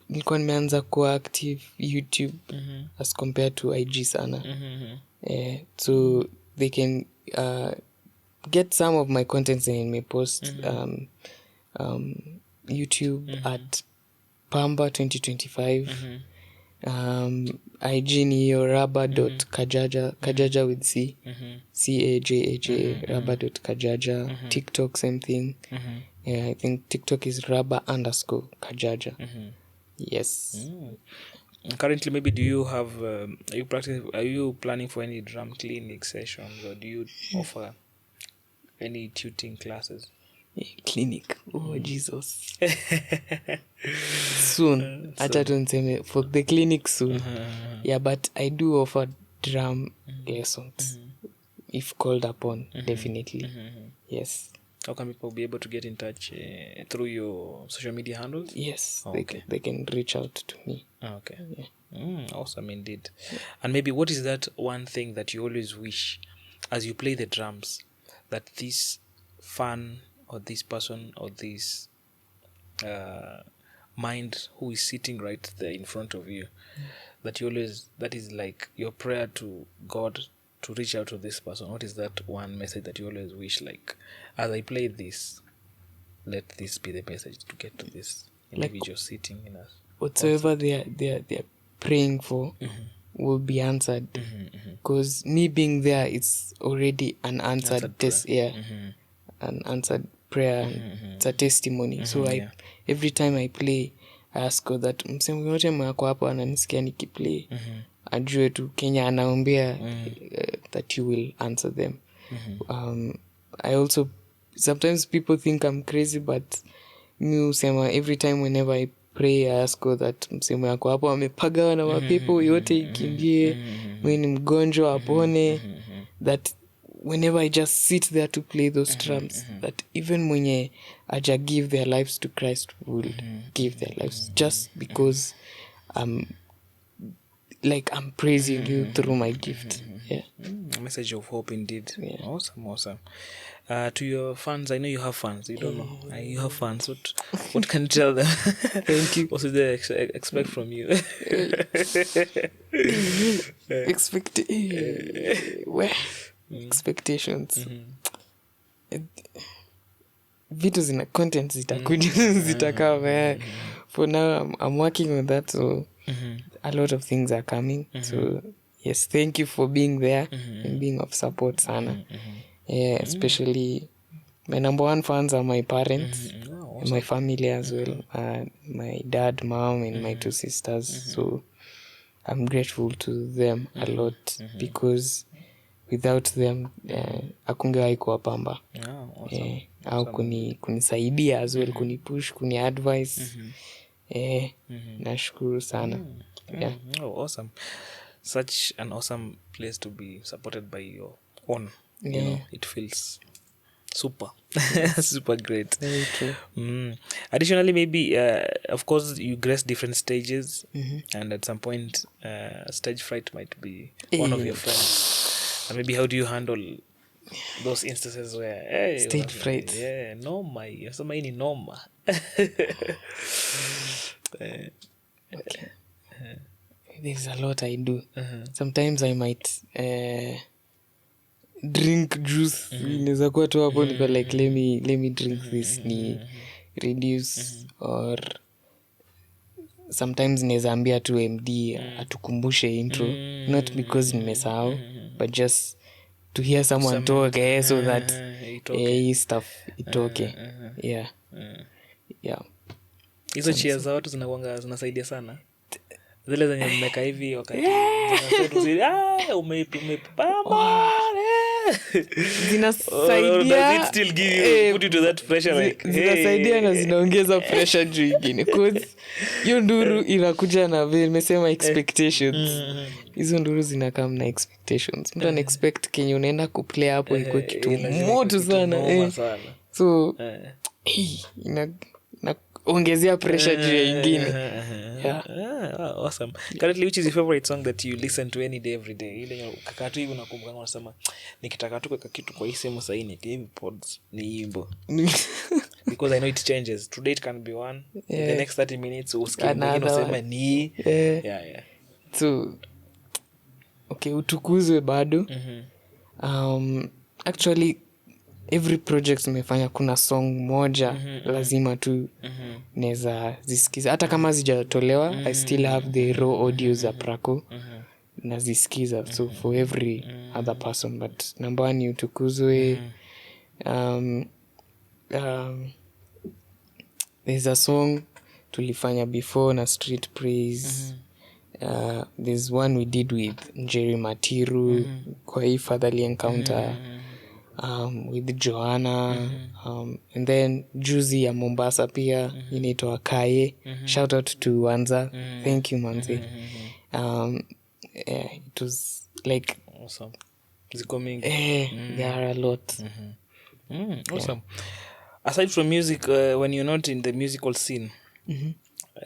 B: nilikuwa nimeanza kuwa active YouTube as compared to IG sana. So they can get some of my contents and may post YouTube at Pamba 2025. IG ni hiyo raba.cajaja, Cajaja with C, Cajaja, raba.cajaja. TikTok same thing. Yeah, I think TikTok is raba_cajaja. Yes.
C: Currently, maybe do you have are you planning for any drum clinic sessions, or do you offer any tuning classes?
B: Clinic. Oh, Jesus. Soon. Hata tunseme for the clinic soon. Yeah, but I do offer drum lessons if called upon. Definitely. Yes.
C: How can people be able to get in touch through your social media handles?
B: Yes.
C: Oh,
B: They can reach out to me.
C: Okay. Awesome indeed. And maybe what is that one thing that you always wish as you play the drums, that this fan or this person or this mind who is sitting right there in front of you, that is like your prayer to God to reach out to this person? What is that one message that you always wish, like, as I play this, let this be the message to get to this individual sitting in us?
B: Whatsoever they're praying for will be answered. Because me being there, it's already an answered test. An answered prayer. It's a testimony. So every time I play, I ask God that msemo yote mwako hapo ananisikia nikiplay, ajue tu Kenya anaombea that you will answer them. I also, sometimes people think I'm crazy, but mi usema every time whenever I pray, I ask God that msemo yako hapo amepagawa na mapepo yote ikimbie, mwenye mgonjwa apone, that whenever I just sit there to play those drums, that even mwenye aja give their lives to Christ will give their lives, just because I'm praising you through my gift.
C: A message of hope indeed.
B: Yeah.
C: Awesome. To your fans, I know you have fans. You don't know. You have fans. What can you tell them?
B: Thank you.
C: What do they expect from you?
B: Expectations. Vitu zina content zitakuja zitakaa. For now I'm working on that, so a lot of things are coming. So yes, thank you for being there and being of support sana. Especially my number one fans are my parents, and my family as well. My dad, mom, and my two sisters. So I'm grateful to them a lot, because without them akungewahi kuwa Pamba. Au kunisaidia as well, kunipush, kuniadvise. Nashukuru sana.
C: Awesome. Such an awesome place to be supported by your own. You know, it feels super. Super great.
B: Very true.
C: Additionally, maybe of course you grace different stages, and at some point stage fright might be one of your friends. And maybe how do you handle those instances where
B: stage fright?
C: Noma, yasema hii ni noma.
B: Okay. There's a lot I do. Sometimes I might drink juice. Inaweza kuwa tu hapo niko like let me drink this ni reduce, or sometimes naweza ambia tu MD atukumbushe intro, not because nimesahau, but just to hear someone talk, so that hii stuff itoke.
C: Hizo cheers za watu zinasaidia sana, zile zenye mmeka hivi wakati umepamba
B: zinasaidia,
C: still give you put you to that pressure, like
B: zinasaidia na zinaongeza pressure juu ingine, cause hiyo nduru inakuja na vile nimesema expectations. Hizo nduru zinakaa na expectations. Mtu ana expect kenye unaenda kuplay hapo iko kitu moto sana, so inaongezea pressure juu ingine.
C: Awesome. Currently, which is your favorite song that you listen to any day, every day? Ile ukakaa tu hivi unakumbuka unasema nikitaka tu kuweka kitu kwa hii sehemu sahihi ni hivi pods ni wimbo. Because I know it changes. Today it can be one. The next 30 minutes usikie mwingine unasema ni
B: So okay, utukuzwe bado. Actually every project nimefanya kuna song moja lazima tu naweza zisikiza hata kama zijatolewa. I still have the raw audio za Praco nazisikiza. So for every other person, but number one ni utukuzwe. There's a song tulifanya before na Street Praise. There's one we did with Njeri Matiru kwa hii Fatherly Encounter with Joanna. And then juzi ya Mombasa pia inaitwa Kaye. Shout out to Wanza. Thank you Manzi. It was like
C: awesome. Coming.
B: There are a lot.
C: Awesome. Aside from music, when you're not in the musical scene,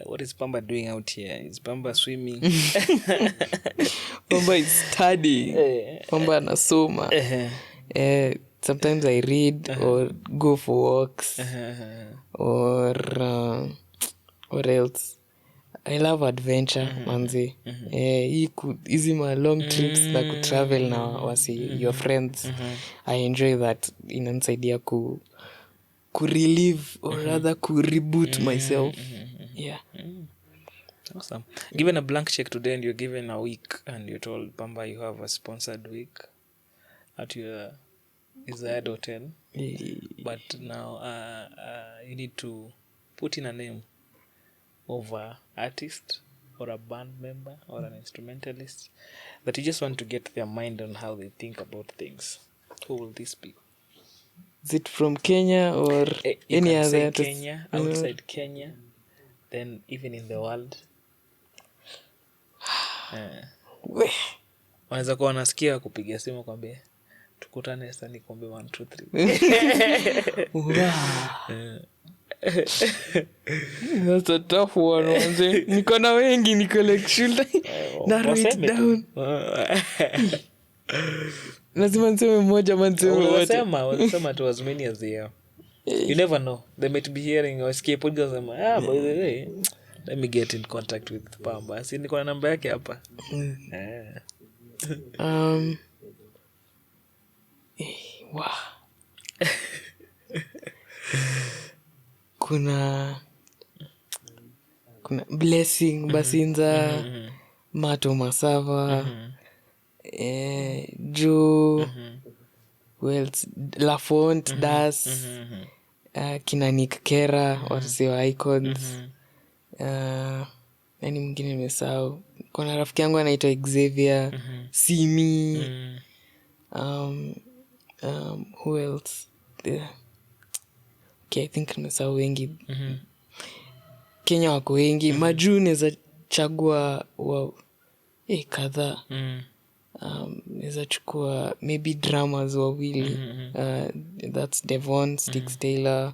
C: what is Pamba doing out here? Is Pamba swimming?
B: Pamba is studying. Pamba anasoma. Sometimes I read or go for walks. Or what else? I love adventure, manzi. Hizi ma long trips na kutravel na wasi your friends. I enjoy that. Inanisaidia ku relieve or rather ku reboot myself. Yeah.
C: Awesome. Given a blank check today and you're given a week and you're told, Pamba, you have a sponsored week at your desired hotel. But now you need to put in a name of an artist or a band member or an instrumentalist that you just want to get their mind on how they think about things. Who will this be?
B: Is it from Kenya or any other artist?
C: Kenya, outside Kenya, then even in the world. Wanaweza kuwa wanasikia kupigia simu kwambia tukutane sasa nikombe 1 2 3.
B: That's a tough one, manze. Niko na wengi, niko like should narrow it down. Lazima niseme mmoja manze.
C: Wanasema tu as many as they are. You never know. They might be hearing or escape podcast and by the way, let me get in contact with Pamba. Si niko na namba yake hapa.
B: Wow. Kuna Blessing Basinza, Mato Masava, Joe, Wells, Lafont, Das, kina Nick Kera, wasiwa Icons. Nani mwingine nimesahau? Kuna rafiki yangu anaitwa Xavier, Simi. Who else? Okay, I think nimesahau wengi. Kenya wako wengi. Majuu neza chagua kadhaa. Neza chukua maybe drummers wawili. That's Devon, Sticks Taylor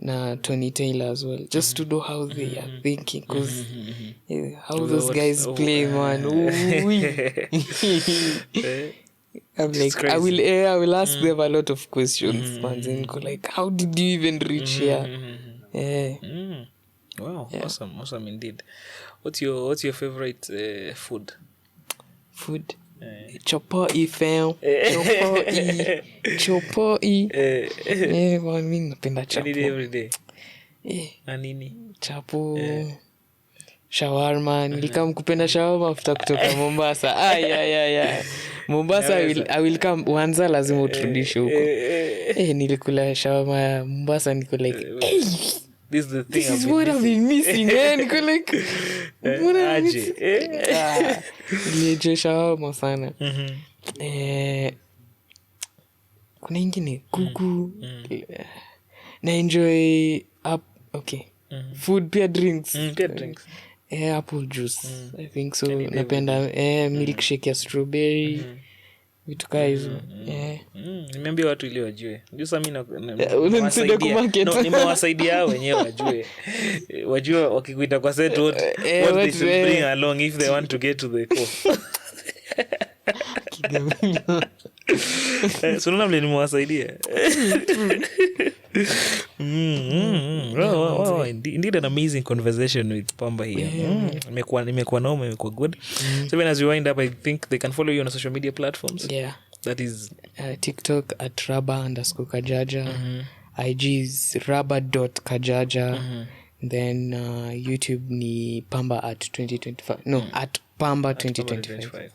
B: na Tony Taylor as well. Just to know how they are thinking. Because how those guys play, man. I'm like, I will ask them a lot of questions, man. Then go like, how did you even reach here?
C: Wow, yeah. Awesome indeed. What's your favorite food?
B: Food? Chopoi fam. Chopoi. Mimi napenda chapo.
C: Every day. Nini?
B: Chapo. Shawarma. Nilikam kupenda shawarma after kutoka Mombasa. Ay. Mombasa I will come. Wanza lazima uturudishe huko. Nilikula shawarma ya Mombasa niko like,
C: this is the thing.
B: This is what I've been missing. Niko like, what am I missing? Shawarma sana. Kuna ingine kuku. Na enjoy food, pia drinks. Apple juice. I think so. Napenda milkshake ya strawberry. Vitu kaa hizo.
C: Nimeambia watu ili wajue. Jusa mimi
B: unanisaidia kumarket.
C: No, nimewasaidia wenyewe wajue. Wajue wakikuita kwa set what they should bring along if they want to get to the core. So nona vile nimewasaidia. Wow, indeed an amazing conversation with Pamba here. Imekuwa noma, imekuwa good. So even as we wind up, I think they can follow you on social media platforms.
B: Yeah.
C: That is
B: TikTok at Raba_Cajaja. IG is Raba.Cajaja. Then YouTube ni Pamba at 2025. No, at Pamba 2025.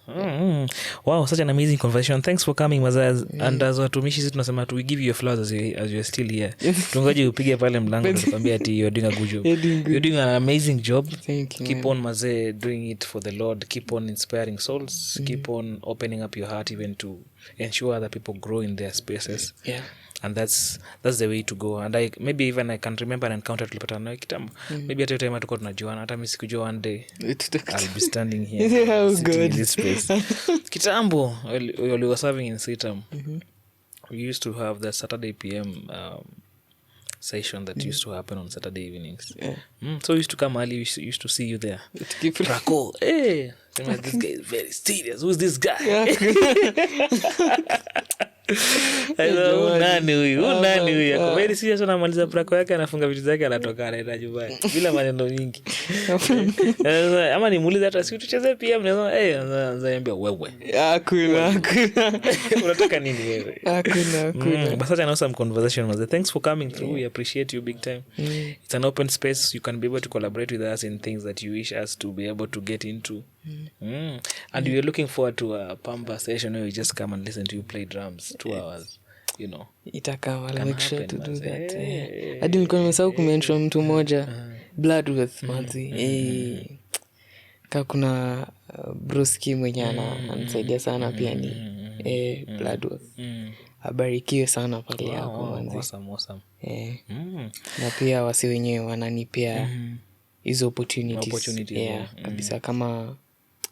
C: Wow, such an amazing conversation. Thanks for coming Mazaz. And as watumishi sisi tunasema we give you your flowers as you're still here. Tungoje upige pale mlango tukwambia ati you're doing a good job. You're doing an amazing job.
B: Thank you.
C: Keep on Mazee doing it for the Lord. Keep on inspiring souls. Keep on opening up your heart even to ensure other people grow in their spaces.
B: Yeah.
C: And that's the way to go. And I can remember an encounter tulipata nayo kitambo. Maybe at your time tuko tunajuana, hata mimi sikujua one day I'll be standing here sitting in this space. Kitambo we were serving in Sitam. We used to have the Saturday PM session that used to happen on Saturday evenings. So we used to come early. We used to see you there. Rako, hey, this guy is very serious. Who's this guy? Nani huyu ako very serious, anamaliza prako yake, anafunga vitu zake, anatoka anaenda nyumbani bila maneno mingi. Ama nimuulize hata si tucheze pia, mnaambia wewe
B: Hakuna.
C: unataka nini wewe?
B: Hakuna.
C: But such an awesome conversation, Maze. Thanks for coming through. We appreciate you big time. It's an open space. You can be able to collaborate with us in things that you wish us to be able to get into. And we're looking forward to a Pamba session where we just come and listen to you play drums 2 hours, you know.
B: Itakama, I'll make sure to do that. Hadi nilikuwa nimesahau kumention mtu mmoja, Bloodworth manzi. Kuna Bruski mwenye anasaidia sana pia ni Bloodworth. Abarikiwe sana pale yako manzi.
C: Awesome.
B: Na pia wasi wenyewe wananipea hizo opportunities. Kabisa kama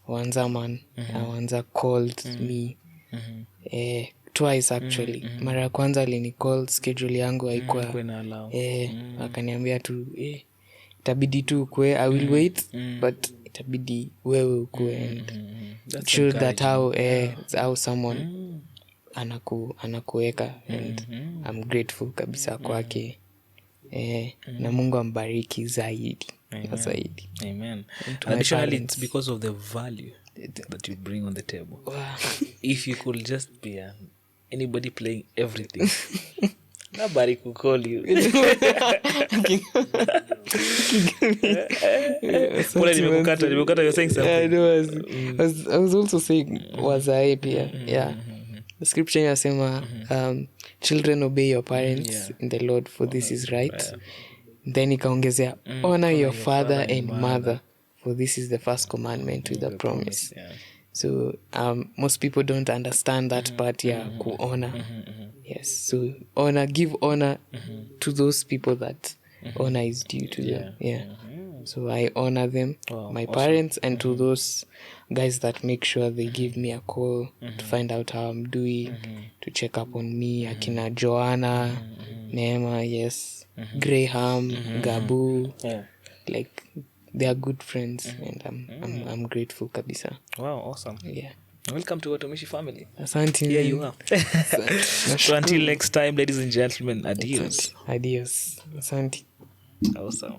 B: Wanzaman, Wanza called me twice actually. Mara ya kwanza alini call, schedule yangu haikuwa akaniambia tu itabidi tu ukue, I will wait but itabidi wewe ukue, and show that how someone anakuweka, and I'm grateful kabisa kwake. Na Mungu ambariki zaidi. Amen. And additionally, it's because of the value that you bring on the table. If you could just be anybody playing everything, nobody could call you. Nimekukata, you're saying something. I was also saying wazae pia. The scripture yasema children obey your parents in the Lord, for this is right. Then ikaongezea honor your father and mother, for this is the first commandment with a promise. So most people don't understand that part ku honor. Yes, so give honor to those people that honor is due to them. So I honor them, my parents, and to those guys that make sure they give me a call to find out how I'm doing, to check up on me. Akina Joanna, Neema, Graham, Gabu, like they are good friends, and I'm grateful kabisa.
C: Wow, awesome. Welcome to Watumishi family.
B: Asante.
C: Here you are. So until next time, ladies and gentlemen, adios.
B: Asante.
C: Awesome.